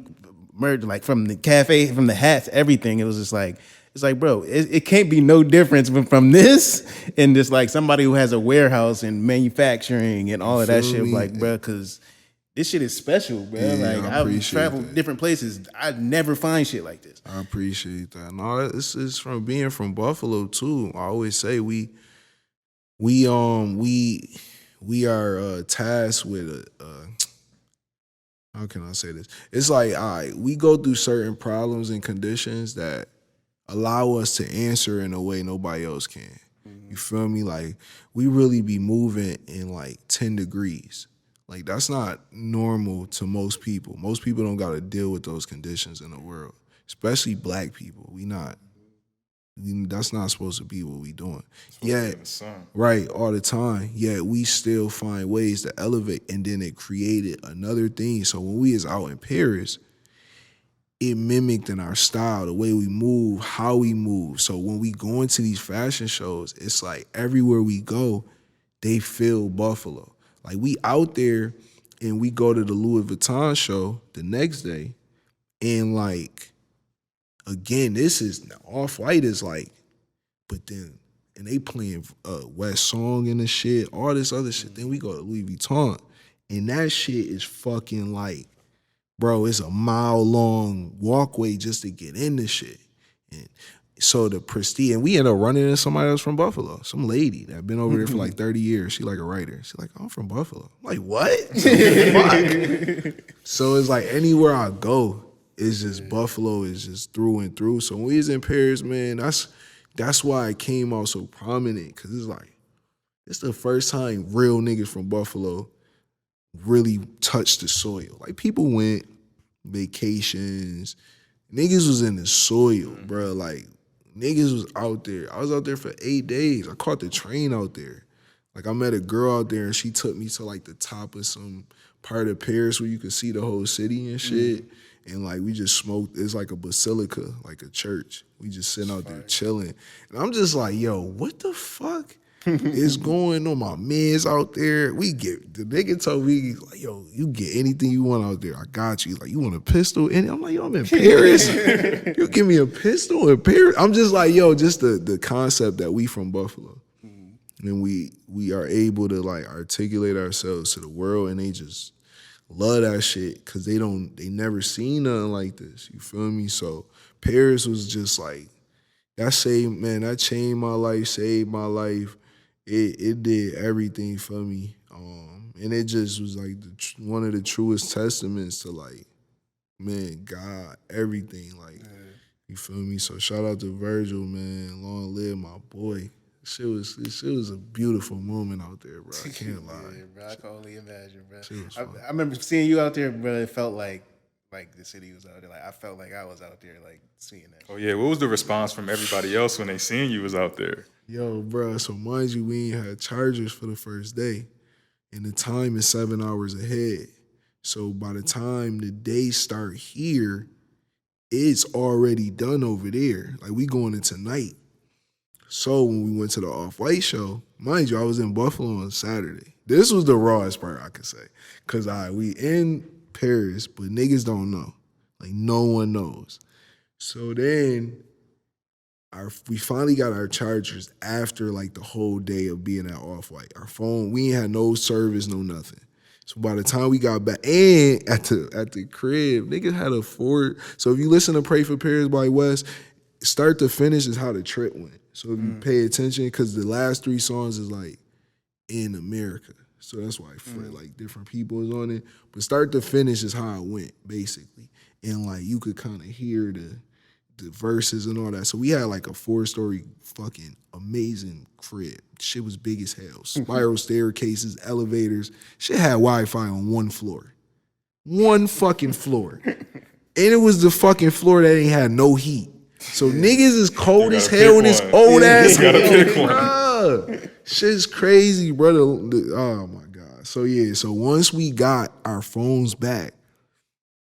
merch, like from the cafe, from the hats, everything. It was just like, it's like, bro, it can't be no difference from this and just like somebody who has a warehouse and manufacturing and all of that shit. Like, bro, because this shit is special, bro. Yeah, like I I've appreciate traveled that. different places. I never find shit like this. I appreciate that. No, it's from being from Buffalo too. I always say we are tasked with how can I say this? It's like, all right, we go through certain problems and conditions that allow us to answer in a way nobody else can. You feel me? Like, we really be moving in like 10 degrees. Like, that's not normal to most people. Most people don't got to deal with those conditions in the world, especially black people. That's not supposed to be what we doing. Yeah, right, all the time. Yet we still find ways to elevate, and then it created another thing. So when we is out in Paris, it mimicked in our style, the way we move, how we move. So when we go into these fashion shows, it's like everywhere we go, they feel Buffalo. Like, we out there and we go to the Louis Vuitton show the next day, and like, again, this is Off-White is like, but then, and they playing West Song and the shit, all this other shit. Then we go to Louis Vuitton, and that shit is fucking like, bro, it's a mile-long walkway just to get in this shit. And so the prestige, and we end up running into somebody else from Buffalo, some lady that been over there for like 30 years. She like a writer. She like, I'm from Buffalo. I'm like, what? Fuck. So it's like anywhere I go, it's just Buffalo is just through and through. So when we was in Paris, man, that's why it came out so prominent, because it's like, it's the first time real niggas from Buffalo really touched the soil. Like, people went vacations, niggas was in the soil, bro. Like, niggas was out there. I was out there for 8 days. I caught the train out there. Like, I met a girl out there, and she took me to like the top of some part of Paris where you could see the whole city and shit. And like, we just smoked. It's like a basilica, like a church. We just sitting out there chilling. And I'm just like, yo, what the fuck is going on? My man's out there. The nigga told me, like, yo, you get anything you want out there. I got you. Like, you want a pistol? And I'm like, yo, I'm in Paris. You give me a pistol in Paris? I'm just like, yo, just the concept that we from Buffalo. And we are able to like articulate ourselves to the world, and they just love that shit because they never seen nothing like this. You feel me? So Paris was just like, that changed my life, saved my life. It did everything for me. And it just was like one of the truest testaments to like, man, God, everything. Like, you feel me? So shout out to Virgil, man. Long live my boy. Shit was a beautiful moment out there, bro. I can't lie. Yeah, bro, I can only imagine, bro. I remember seeing you out there, bro. It felt like the city was out there. Like, I felt like I was out there, like, seeing that. Oh yeah, what was the response from everybody else when they seen you was out there? Yo, bro, so mind you, we ain't had chargers for the first day, and the time is 7 hours ahead. So by the time the day start here, it's already done over there. Like, we going into night. So when we went to the Off-White show, mind you, I was in Buffalo on Saturday. This was the rawest part, I could say. Because we in Paris, but niggas don't know. Like, no one knows. So then we finally got our chargers after like the whole day of being at Off-White. Our phone, we ain't had no service, no nothing. So by the time we got back, and at the crib, niggas had a Ford. So if you listen to Pray for Paris by West, start to finish is how the trip went. So if you pay attention, because the last 3 songs is like in America. So that's why like different people is on it. But start to finish is how it went, basically. And like you could kind of hear the verses and all that. So we had like a 4-story fucking amazing crib. Shit was big as hell. Spiral staircases, elevators. Shit had Wi-Fi on 1 floor. 1 fucking floor. And it was the fucking floor that ain't had no heat. So niggas is cold as hell in this old ass. You gotta pick one. Bruh. Shit's crazy, brother. Oh my God. So yeah, so once we got our phones back,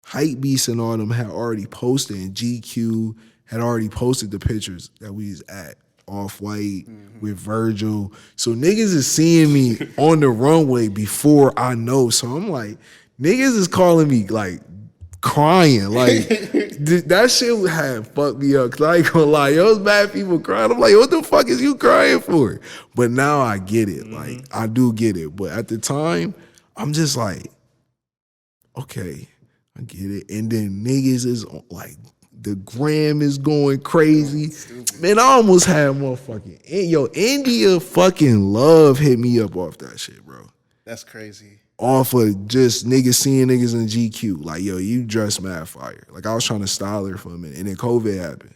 Hypebeast and all them had already posted, and GQ had already posted the pictures that we was at Off-White with Virgil. So niggas is seeing me on the runway before I know. So I'm like, niggas is calling me like crying. Like that shit had fucked me up. Cause I ain't gonna lie, yo, was bad people crying. I'm like, what the fuck is you crying for? But now I get it. Like I do get it. But at the time, I'm just like, okay, I get it. And then niggas is like, the gram is going crazy. Man, I almost had motherfucking, yo, India fucking love hit me up off that shit, bro. That's crazy. Off of just niggas seeing niggas in GQ. Like, yo, you dress mad fire. Like, I was trying to style her for a minute. And then COVID happened.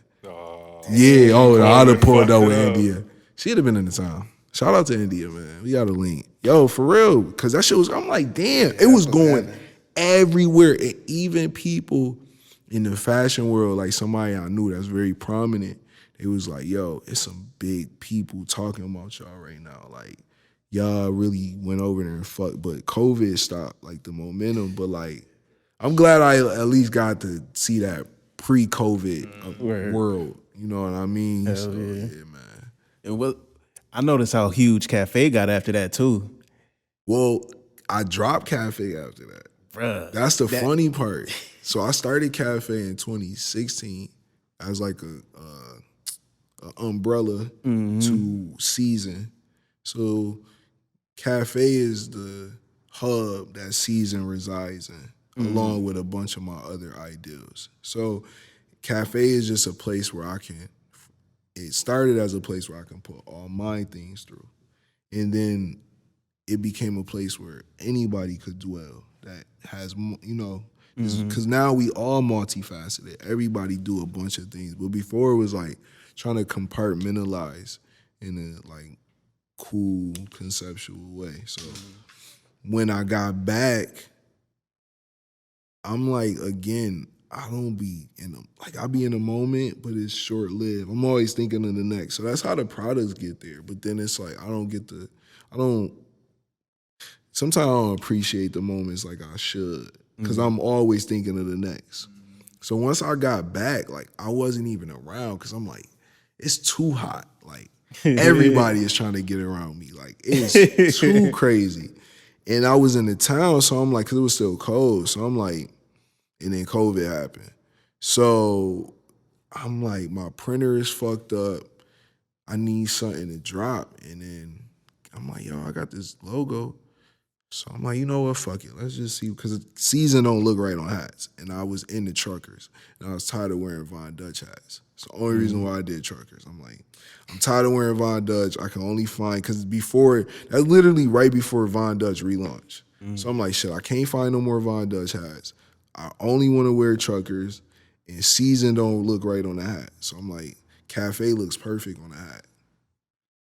Yeah, I'd have pulled up with India. She'd have been in the town. Shout out to India, man. We got a link. Yo, for real. Because that shit was, I'm like, damn. It was going everywhere. And even people in the fashion world, like somebody I knew that's very prominent, it was like, yo, it's some big people talking about y'all right now. Like, y'all really went over there and fucked. But COVID stopped, like, the momentum. But, like, I'm glad I at least got to see that pre-COVID world. You know what I mean? Hell so, yeah. Man. And what I noticed how huge Cafe got after that, too. Well, I dropped Cafe after that. Bruh. That's the funny part. So I started Cafe in 2016 as like a umbrella to CZEN. So Cafe is the hub that CZEN resides in, along with a bunch of my other ideals. So Cafe is just a place where it started as a place where I can put all my things through. And then it became a place where anybody could dwell that has, you know, because now we all multifaceted. Everybody do a bunch of things. But before it was like trying to compartmentalize in a like cool conceptual way. So when I got back, I'm like, again, I don't be I be in a moment, but it's short lived. I'm always thinking of the next. So that's how the products get there. But then it's like sometimes I don't appreciate the moments like I should. Because I'm always thinking of the next. So once I got back, like I wasn't even around because I'm like, it's too hot. Like everybody is trying to get around me. Like it's too crazy. And I was in the town, so I'm like, because it was still cold. So I'm like, and then COVID happened. So I'm like, my printer is fucked up. I need something to drop. And then I'm like, yo, I got this logo. So I'm like, you know what, fuck it. Let's just see, because CZEN don't look right on hats. And I was in the truckers, and I was tired of wearing Von Dutch hats. It's the only reason why I did truckers. I'm like, I'm tired of wearing Von Dutch. I can only find, because that's literally right before Von Dutch relaunch. So I'm like, shit, I can't find no more Von Dutch hats. I only want to wear truckers, and CZEN don't look right on the hat. So I'm like, Cafe looks perfect on the hat.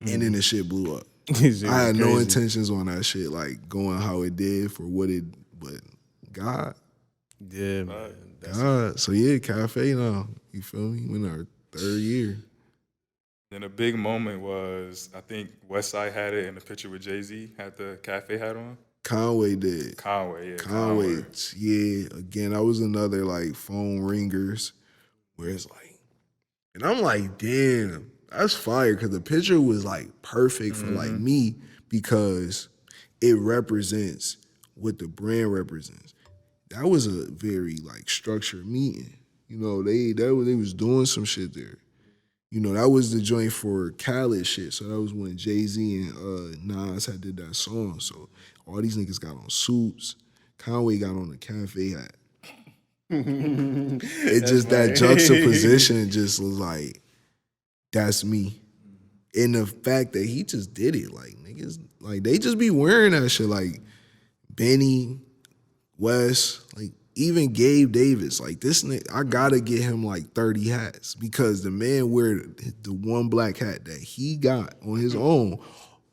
And then the shit blew up. I had no intentions on that shit, like going how it did for what it, but God. Yeah, man. God. So yeah, Cafe now, you feel me? We're in our 3rd year. Then a big moment was, I think Westside had it in the picture with Jay-Z, had the Cafe hat on. Conway did. Conway. Yeah. Again, that was another like phone ringers where it's like, and I'm like, damn. That's fire, because the picture was like perfect for like me, because it represents what the brand represents. That was a very like structured meeting. You know, they was doing some shit there. You know, that was the joint for Khaled shit. So that was when Jay-Z and Nas had did that song. So all these niggas got on suits. Conway got on the Cafe hat. It just that juxtaposition just was like, that's me. And the fact that he just did it, like niggas, like they just be wearing that shit, like Benny, Wes, like even Gabe Davis, like this nigga, I gotta get him like 30 hats, because the man wear the one black hat that he got on his own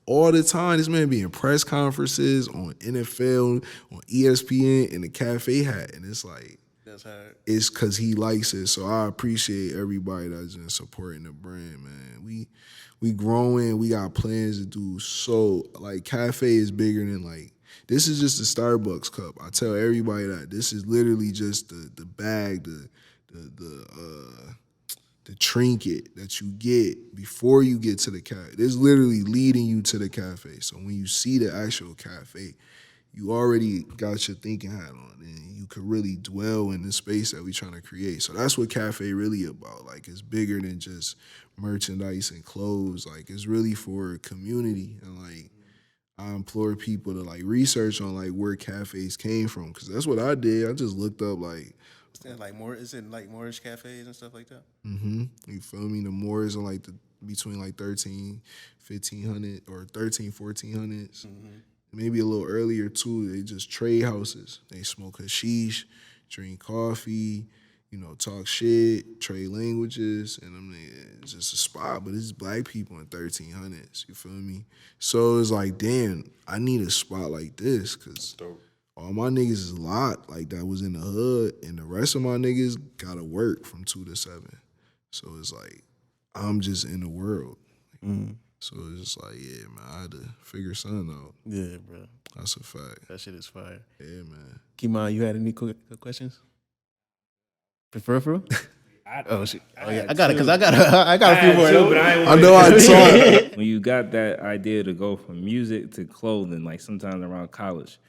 all the time. This man be in press conferences on NFL, on ESPN, in the Cafe hat, and it's like, it's because he likes it. So I appreciate everybody that's been supporting the brand, man. We growing. We got plans to do so. Like Cafe is bigger than like this is just a Starbucks cup. I tell everybody that this is literally just the bag, the trinket that you get before you get to the cafe. It's literally leading you to the cafe. So when you see the actual cafe, you already got your thinking hat on, and you could really dwell in the space that we're trying to create. So that's what cafe really about. Like, it's bigger than just merchandise and clothes. Like, it's really for a community. And like, I implore people to like research on like where cafes came from, because that's what I did. I just looked up like, Is it like Moorish cafes and stuff like that? you feel me? The Moors are like between like 1500 or 1400s. Maybe a little earlier too. They just trade houses. They smoke hashish, drink coffee, talk shit, trade languages, and I mean, it's just a spot. But it's black people in 1300s. You feel me? So it's like, damn, I need a spot like this, because all my niggas is a lot like that was in the hood, and the rest of my niggas gotta work from 2 to 7. So it's like, I'm just in the world. So it's just like, yeah, man, I had to figure something out. Yeah, bro. That's a fact. That shit is fire. Yeah, man. Kimon, you had any quick questions? For real? Oh shit! Oh yeah, I got it, because I got a few more. But I know I taught. when you got that idea to go from music to clothing, like sometime around college,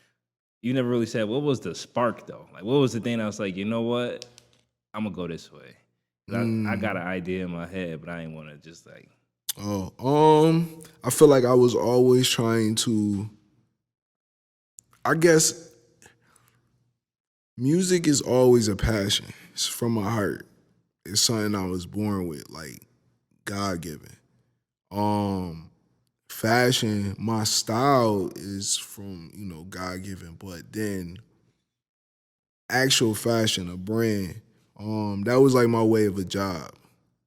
you never really said what was the spark though. Like, what was the thing that was like, you know what, I'm gonna go this way. I got an idea in my head, but I ain't want to just like. I feel like I was always trying to. I guess music is always a passion. It's from my heart. It's something I was born with, like God-given. Fashion, my style is from, God-given, but then actual fashion, a brand, that was like my way of a job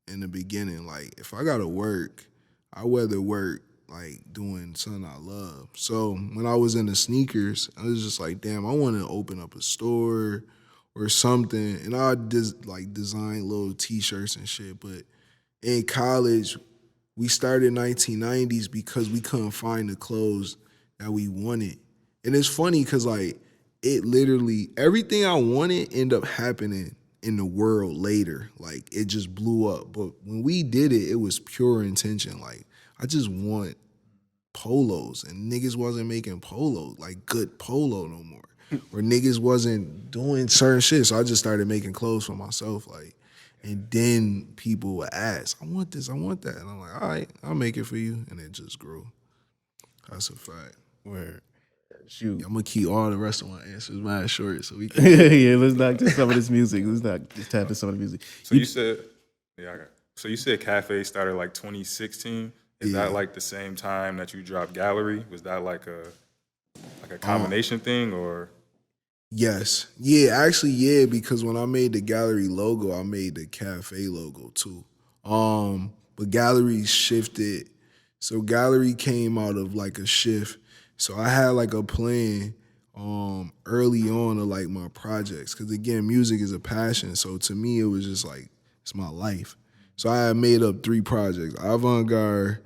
in the beginning. Like, if I gotta work, I rather work like doing something I love. So when I was into sneakers, I was just like, damn, I want to open up a store or something. And I design little t-shirts and shit. But in college, we started 1990s because we couldn't find the clothes that we wanted. And it's funny because like it literally, everything I wanted ended up happening in the world later. Like, it just blew up. But when we did it, it was pure intention. Like, I just want polos, and niggas wasn't making polos, like good polo no more. Or niggas wasn't doing certain shit. So I just started making clothes for myself. Like, and then people would ask, I want this, I want that. And I'm like, all right, I'll make it for you. And it just grew. That's a fact. Word. Shoot. I'm gonna keep all the rest of my answers mad short so we can. Yeah, let's not do some of this music. Let's not just tap into some of the music. So you said, So you said Cafe started like 2016. Is that like the same time that you dropped Gallery? Was that like a combination thing, or? Yes. Yeah, actually, yeah, because when I made the Gallery logo, I made the Cafe logo too. But Gallery shifted. So Gallery came out of like a shift. So I had like a plan early on of like my projects. Cause again, music is a passion. So to me, it was just like, it's my life. So I had made up 3 projects. Avant-Garde,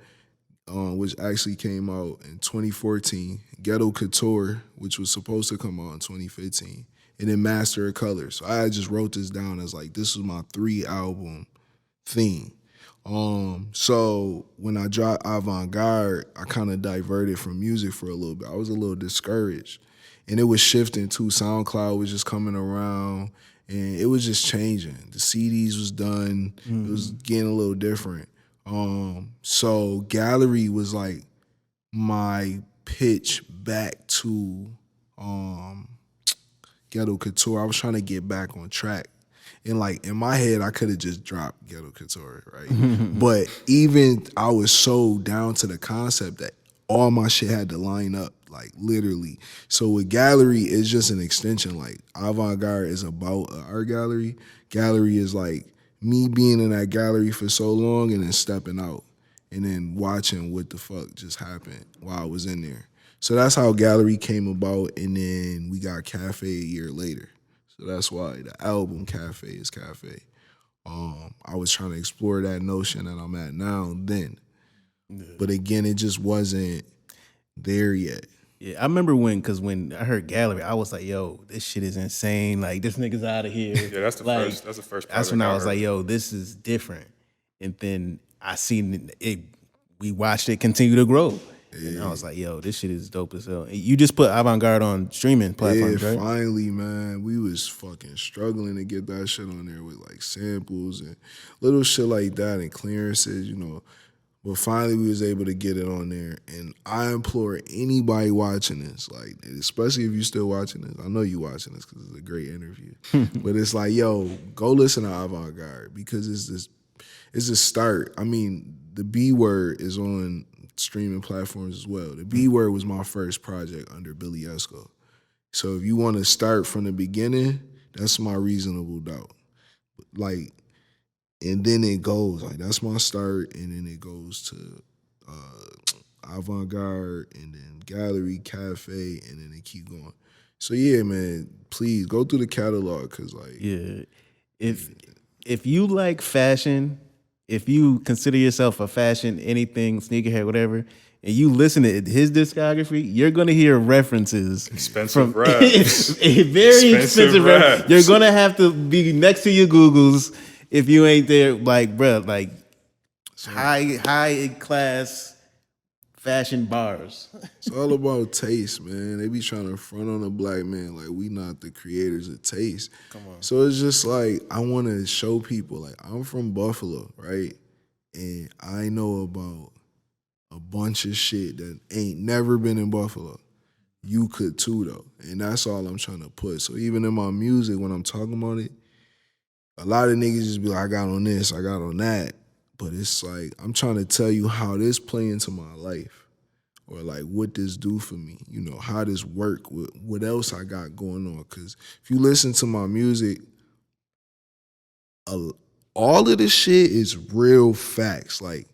which actually came out in 2014. Ghetto Couture, which was supposed to come out in 2015. And then Master of Color. So I just wrote this down as like, this was my 3-album thing. So when I dropped Avant-Garde, I kind of diverted from music for a little bit. I was a little discouraged. And it was shifting too. SoundCloud was just coming around, and it was just changing. The CDs was done. It was getting a little different. So Gallery was like my pitch back to Ghetto Couture. I was trying to get back on track. And like in my head, I could have just dropped Ghetto Couture, right? But even I was so down to the concept that all my shit had to line up, like literally. So with Gallery, it's just an extension. Like Avant-Garde is about an art gallery. Gallery is like me being in that gallery for so long and then stepping out and then watching what the fuck just happened while I was in there. So that's how Gallery came about, and then we got Cafe a year later. So that's why the album Cafe is Cafe. I was trying to explore that notion that I'm at now then. Yeah. But again, it just wasn't there yet. Yeah, I remember when I heard Gallery, I was like, "Yo, this shit is insane! Like, this nigga's out of here." Yeah, that's the like, first. That's the first. That's when project I was heard. like, "Yo, this is different." And then I seen it. We watched it continue to grow, and I was like, "Yo, this shit is dope as hell." And you just put Avant Garde on streaming platforms, Yeah, right? finally, man. We was fucking struggling to get that shit on there with like samples and little shit like that and clearances, you know. But finally, we was able to get it on there. And I implore anybody watching this, like, especially if you still watching this. I know you watching this because it's a great interview. But it's like, yo, go listen to Avant Garde because it's a start. I mean, the B Word is on streaming platforms as well. The B Word was my first project under Billie Esco. So if you want to start from the beginning, that's my reasonable doubt. Like, and then it goes like that's my start, and then it goes to Avant Garde, and then Gallery, Cafe, and then it keep going. So yeah, man, please go through the catalog because like Yeah. If you like fashion, if you consider yourself a fashion anything, sneakerhead, whatever, and you listen to his discography, you're gonna hear references Expensive from raps. a very expensive rap. raps. You're gonna have to be next to your Googles if you ain't there. Like, bruh, like high class fashion bars. it's all about taste, man. They be trying to front on a black man like we not the creators of taste. Come on. So it's just like I want to show people like I'm from Buffalo, right? And I know about a bunch of shit that ain't never been in Buffalo. You could too though. And that's all I'm trying to put. So even in my music, when I'm talking about it, a lot of niggas just be like, I got on this, I got on that. But it's like, I'm trying to tell you how this play into my life. Or like what this do for me. You know, how this work, what else I got going on. Cause if you listen to my music, all of this shit is real facts. Like,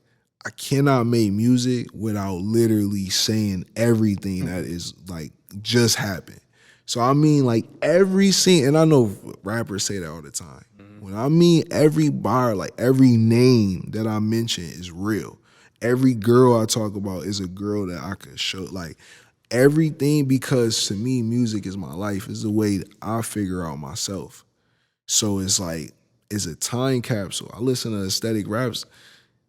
I cannot make music without literally saying everything that is like just happened. So I mean like every scene, and I know rappers say that all the time. When I mean every bar, like every name that I mention is real. Every girl I talk about is a girl that I could show, like everything, because to me, music is my life. It's the way that I figure out myself. So it's like, it's a time capsule. I listen to aesthetic raps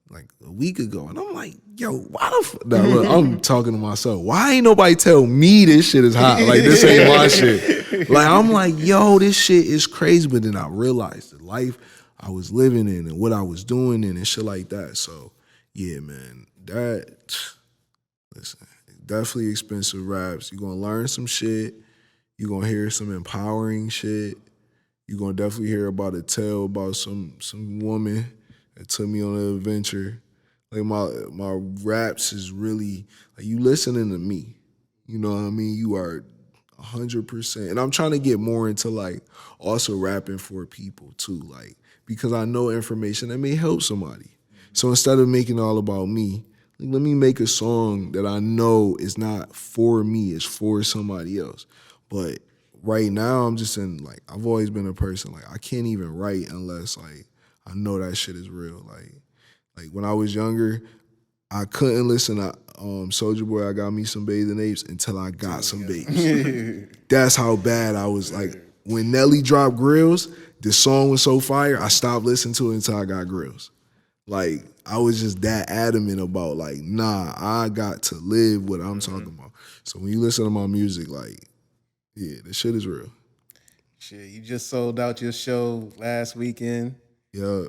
like a week ago, and I'm like, yo, why the fuck? Now, look, I'm talking to myself. Why ain't nobody tell me this shit is hot? Like, this ain't my shit. Like, I'm like, yo, this shit is crazy. But then I realized the life I was living in and what I was doing and shit like that. So, yeah, man, listen, definitely expensive raps. You're going to learn some shit. You're going to hear some empowering shit. You're going to definitely hear about a tale about some woman that took me on an adventure. Like my raps is really like you listening to me. You know what I mean? You are 100%. And I'm trying to get more into like also rapping for people too, like because I know information that may help somebody. So instead of making it all about me, like, let me make a song that I know is not for me, it's for somebody else. But right now I'm just in like I've always been a person like I can't even write unless like I know that shit is real. Like when I was younger, I couldn't listen to Soulja Boy, I Got Me Some Bathing Apes until I got some babes. That's how bad I was. Like when Nelly dropped Grills, the song was so fire, I stopped listening to it until I got Grills. Like I was just that adamant about like, nah, I got to live what I'm talking about. So when you listen to my music, like, yeah, this shit is real. Shit, you just sold out your show last weekend. Yeah.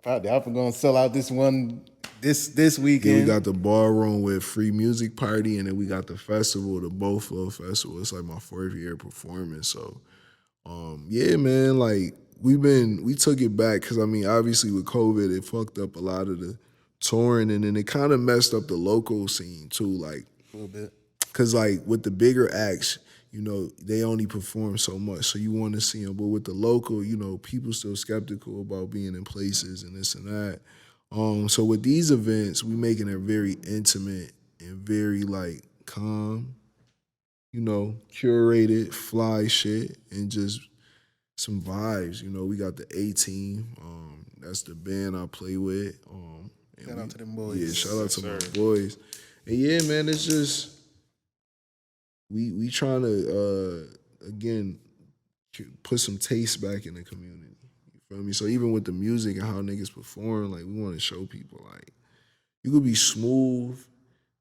Probably I'm gonna sell out this weekend. Yeah, we got the ballroom with free music party, and then we got the festival, the Buffalo Festival. It's like my 4th year performance. So, yeah, man, like we took it back because I mean, obviously with COVID, it fucked up a lot of the touring, and then it kind of messed up the local scene too, like a little bit. Because like with the bigger acts, you know, they only perform so much, so you want to see them. But with the local, you know, people still skeptical about being in places and this and that. So with these events, we making it very intimate and very like calm, you know, curated, fly shit, and just some vibes. You know, we got the A-Team. That's the band I play with. Shout out to them boys. Yeah, shout out to my boys. And yeah, man, it's just we trying to again put some taste back in the community. You feel me? So even with the music and how niggas perform, like we want to show people like you could be smooth,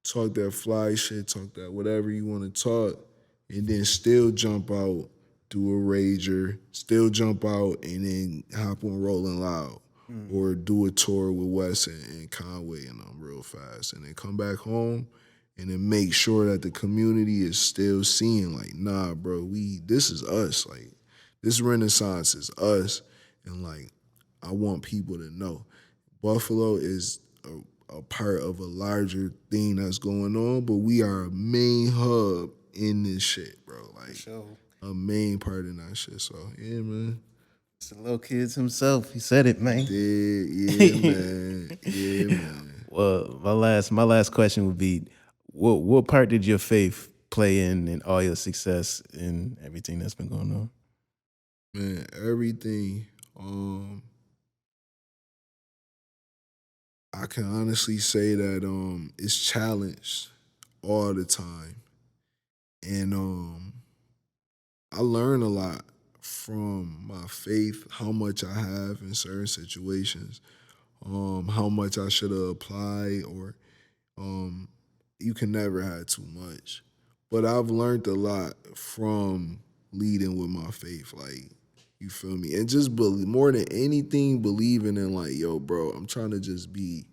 talk that fly shit, talk that whatever you want to talk, and then still jump out, do a rager, still jump out, and then hop on Rolling Loud. Or do a tour with Wes and Conway and them real fast. And then come back home and then make sure that the community is still seeing, like, nah, bro, this is us. Like, this Renaissance is us. And, like, I want people to know. Buffalo is a part of a larger thing that's going on, but we are a main hub in this shit, bro. Like, a main part in that shit. So, yeah, man. It's the little kids himself. He said it, man. Yeah, man. Yeah, man. Well, my last question would be, what part did your faith play in all your success and everything that's been going on? Man, everything. I can honestly say that it's challenged all the time. And I learn a lot from my faith, how much I have in certain situations, how much I should have applied, or you can never have too much. But I've learned a lot from leading with my faith, like, you feel me? And just more than anything, believing in like, yo, bro, I'm trying to just be,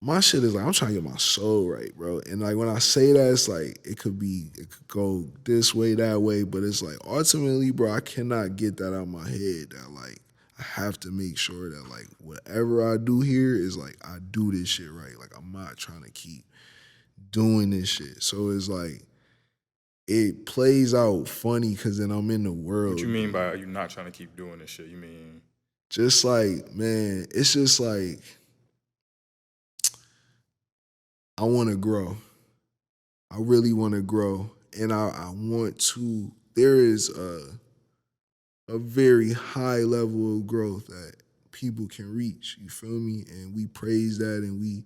my shit is like, I'm trying to get my soul right, bro. And like when I say that, it's like it could go this way, that way, but it's like ultimately, bro, I cannot get that out of my head that like I have to make sure that like whatever I do here is like I do this shit right. Like I'm not trying to keep doing this shit. So it's like it plays out funny because then I'm in the world. What you mean by you not trying to keep doing this shit? You mean just like, man, it's just like I want to grow. I really want to grow. And I want to, there is a very high level of growth that people can reach. You feel me? And we praise that and we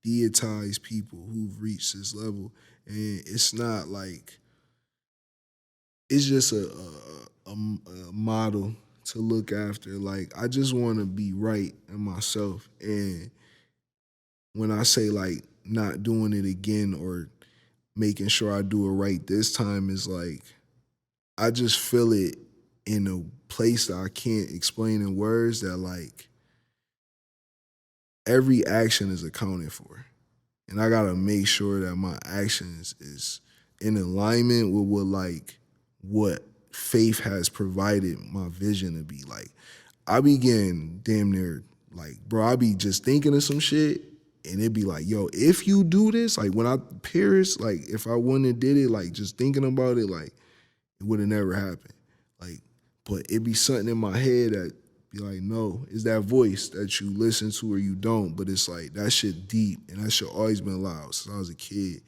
deitize people who've reached this level. And it's not like, it's just a model to look after. Like, I just want to be right in myself. And when I say like not doing it again or making sure I do it right this time, is like I just feel it in a place that I can't explain in words, that like every action is accounted for. And I gotta make sure that my actions is in alignment with what faith has provided my vision to be. Like I be getting damn near like, bro, I be just thinking of some shit and it'd be like, yo, if you do this, like when I Paris, like if I wouldn't have did it, like just thinking about it, like it would have never happened. Like, but it'd be something in my head that be like, no, it's that voice that you listen to or you don't, but it's like that shit deep and that shit always been loud since I was a kid.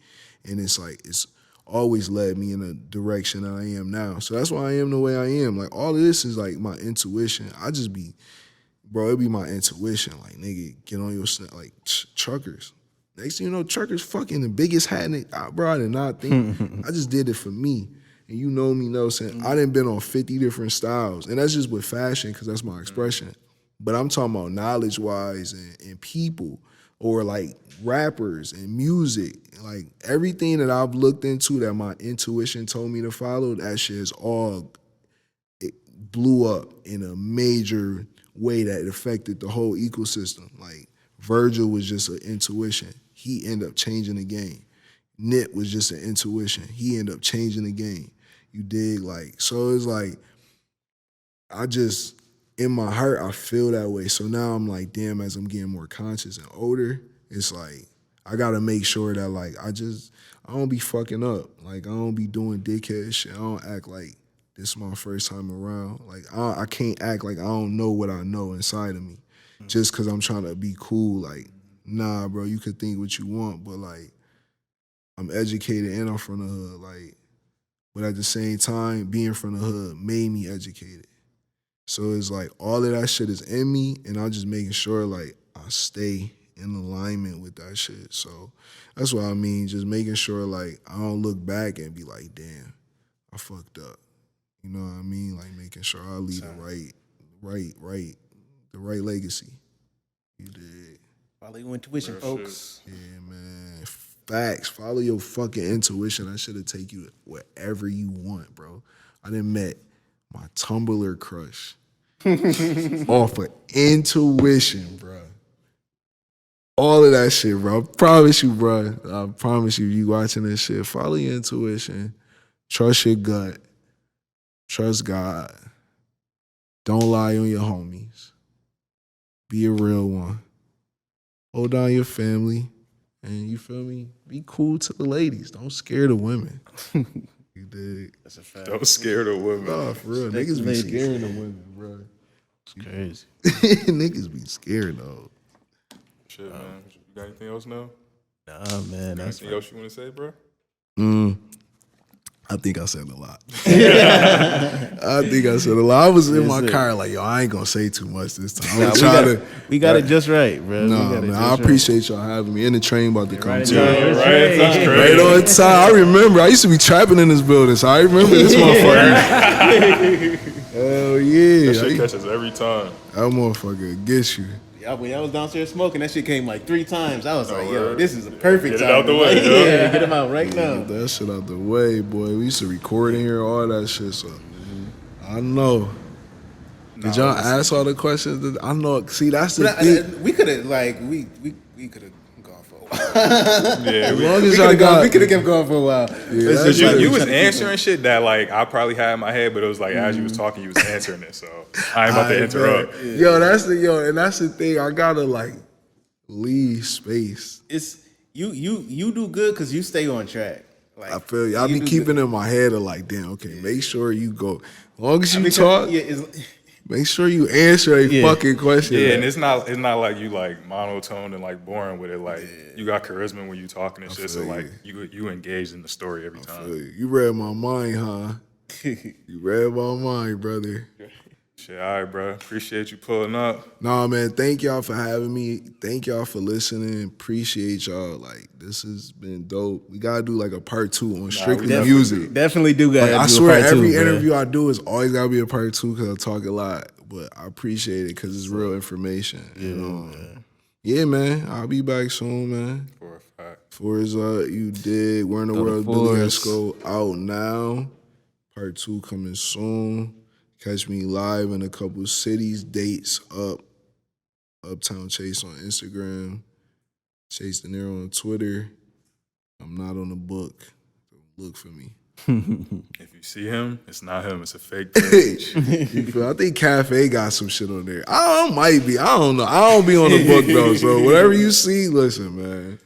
And it's like, it's always led me in a direction that I am now. So that's why I am the way I am. Like all of this is like my intuition. I just be, bro, it be my intuition. Like, nigga, get on your like truckers. Next thing you know, truckers fucking the biggest hat in it. Bro, I did not think. I just did it for me. And you know me, saying I done been on 50 different styles. And that's just with fashion, because that's my expression. But I'm talking about knowledge-wise and people, or like rappers and music. Like everything that I've looked into that my intuition told me to follow, that shit is all, it blew up in a major way that it affected the whole ecosystem. Like Virgil was just an intuition. He ended up changing the game. Nip was just an intuition. He ended up changing the game. You dig? Like, so it's like, I just, in my heart, I feel that way. So now I'm like, damn, as I'm getting more conscious and older, it's like, I gotta make sure that like, I don't be fucking up. Like, I don't be doing dickhead shit. I don't act like this is my first time around. Like, I can't act like I don't know what I know inside of me just because I'm trying to be cool. Like, nah, bro, you could think what you want, but like, I'm educated and I'm from the hood. Like, but at the same time, being from the hood made me educated. So it's like all of that shit is in me, and I'm just making sure like I stay in alignment with that shit. So that's what I mean. Just making sure like I don't look back and be like, damn, I fucked up. You know what I mean? Like making sure I leave the right legacy. You did. Follow your intuition, folks. Yeah, man. Facts. Follow your fucking intuition. That should take you wherever you want, bro. I done met my Tumblr crush off of intuition, bro. All of that shit, bro. I promise you, bro. I promise you, you watching this shit, follow your intuition. Trust your gut. Trust God. Don't lie on your homies. Be a real one. Hold down your family. And you feel me? Be cool to the ladies. Don't scare the women. You dig? That's a fact. Don't scare the women. Nah, for real. Respect Niggas the be ladies. scaring the women, bro. It's crazy. Niggas be scared, though. Shit, man. You got anything else now? Nah, man. That's Anything else you want to say, bro? I think I said a lot. I think I said a lot. I was in my car like, yo, I ain't gonna say too much this time. I'm trying to. We got it just right, bro. Nah, man, I appreciate y'all having me. And the train about to come too. Right? That's Right crazy. on time. I remember. I used to be trapping in this building, so I remember this motherfucker. Hell yeah. That shit catches every time. That motherfucker gets you. When I was downstairs smoking, that shit came like 3 times. I was like, yo, word. this is a perfect Get it time. out the way, yo. Yeah, get him out right now. Get that shit out the way, boy. We used to record in here, all that shit. So I know. Did y'all ask all the questions? I know. See, that's the thing. We could have we could have gone for a while. Yeah, As long as y'all We could have kept going for a while. Yeah, Cause you like- was answering shit that like I probably had in my head, but it was like as you was talking, you was answering it. So I ain't about to interrupt. Yo, that's the thing. I gotta like leave space. It's you do good because you stay on track. Like, I feel you. I be do keeping good. in my head of like, damn, okay, make sure you go. As long as you talk, make sure you answer a fucking question. Yeah, and it's not like you like monotone and like boring with it. Like you got charisma when you talking and shit. So feel like you engaged in the story every time. You read my mind, huh? You read my mind, brother. Shit, all right, bro. Appreciate you pulling up. Nah, man, thank y'all for having me. Thank y'all for listening. Appreciate y'all. Like, this has been dope. We gotta do like a part 2 on strictly music. Definitely do got. Like, I swear, every interview I do is always gotta be a part 2 because I talk a lot. But I appreciate it because it's real information. Yeah, man. I'll be back soon, man. For a fact. For his you did. Where in the world, Billie Esco out now. Part 2 coming soon. Catch me live in a couple cities. Dates up. Uptown Chase on Instagram. Chase De Niro on Twitter. I'm not on the book. Look for me. If you see him, it's not him. It's a fake page. You feel? I think Cafe got some shit on there. I might be. I don't know. I don't be on the book though. So whatever you see, listen, man.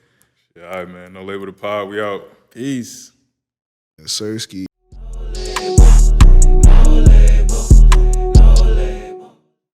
Yeah, all right, man. No label the pod. We out. Peace. Sirski.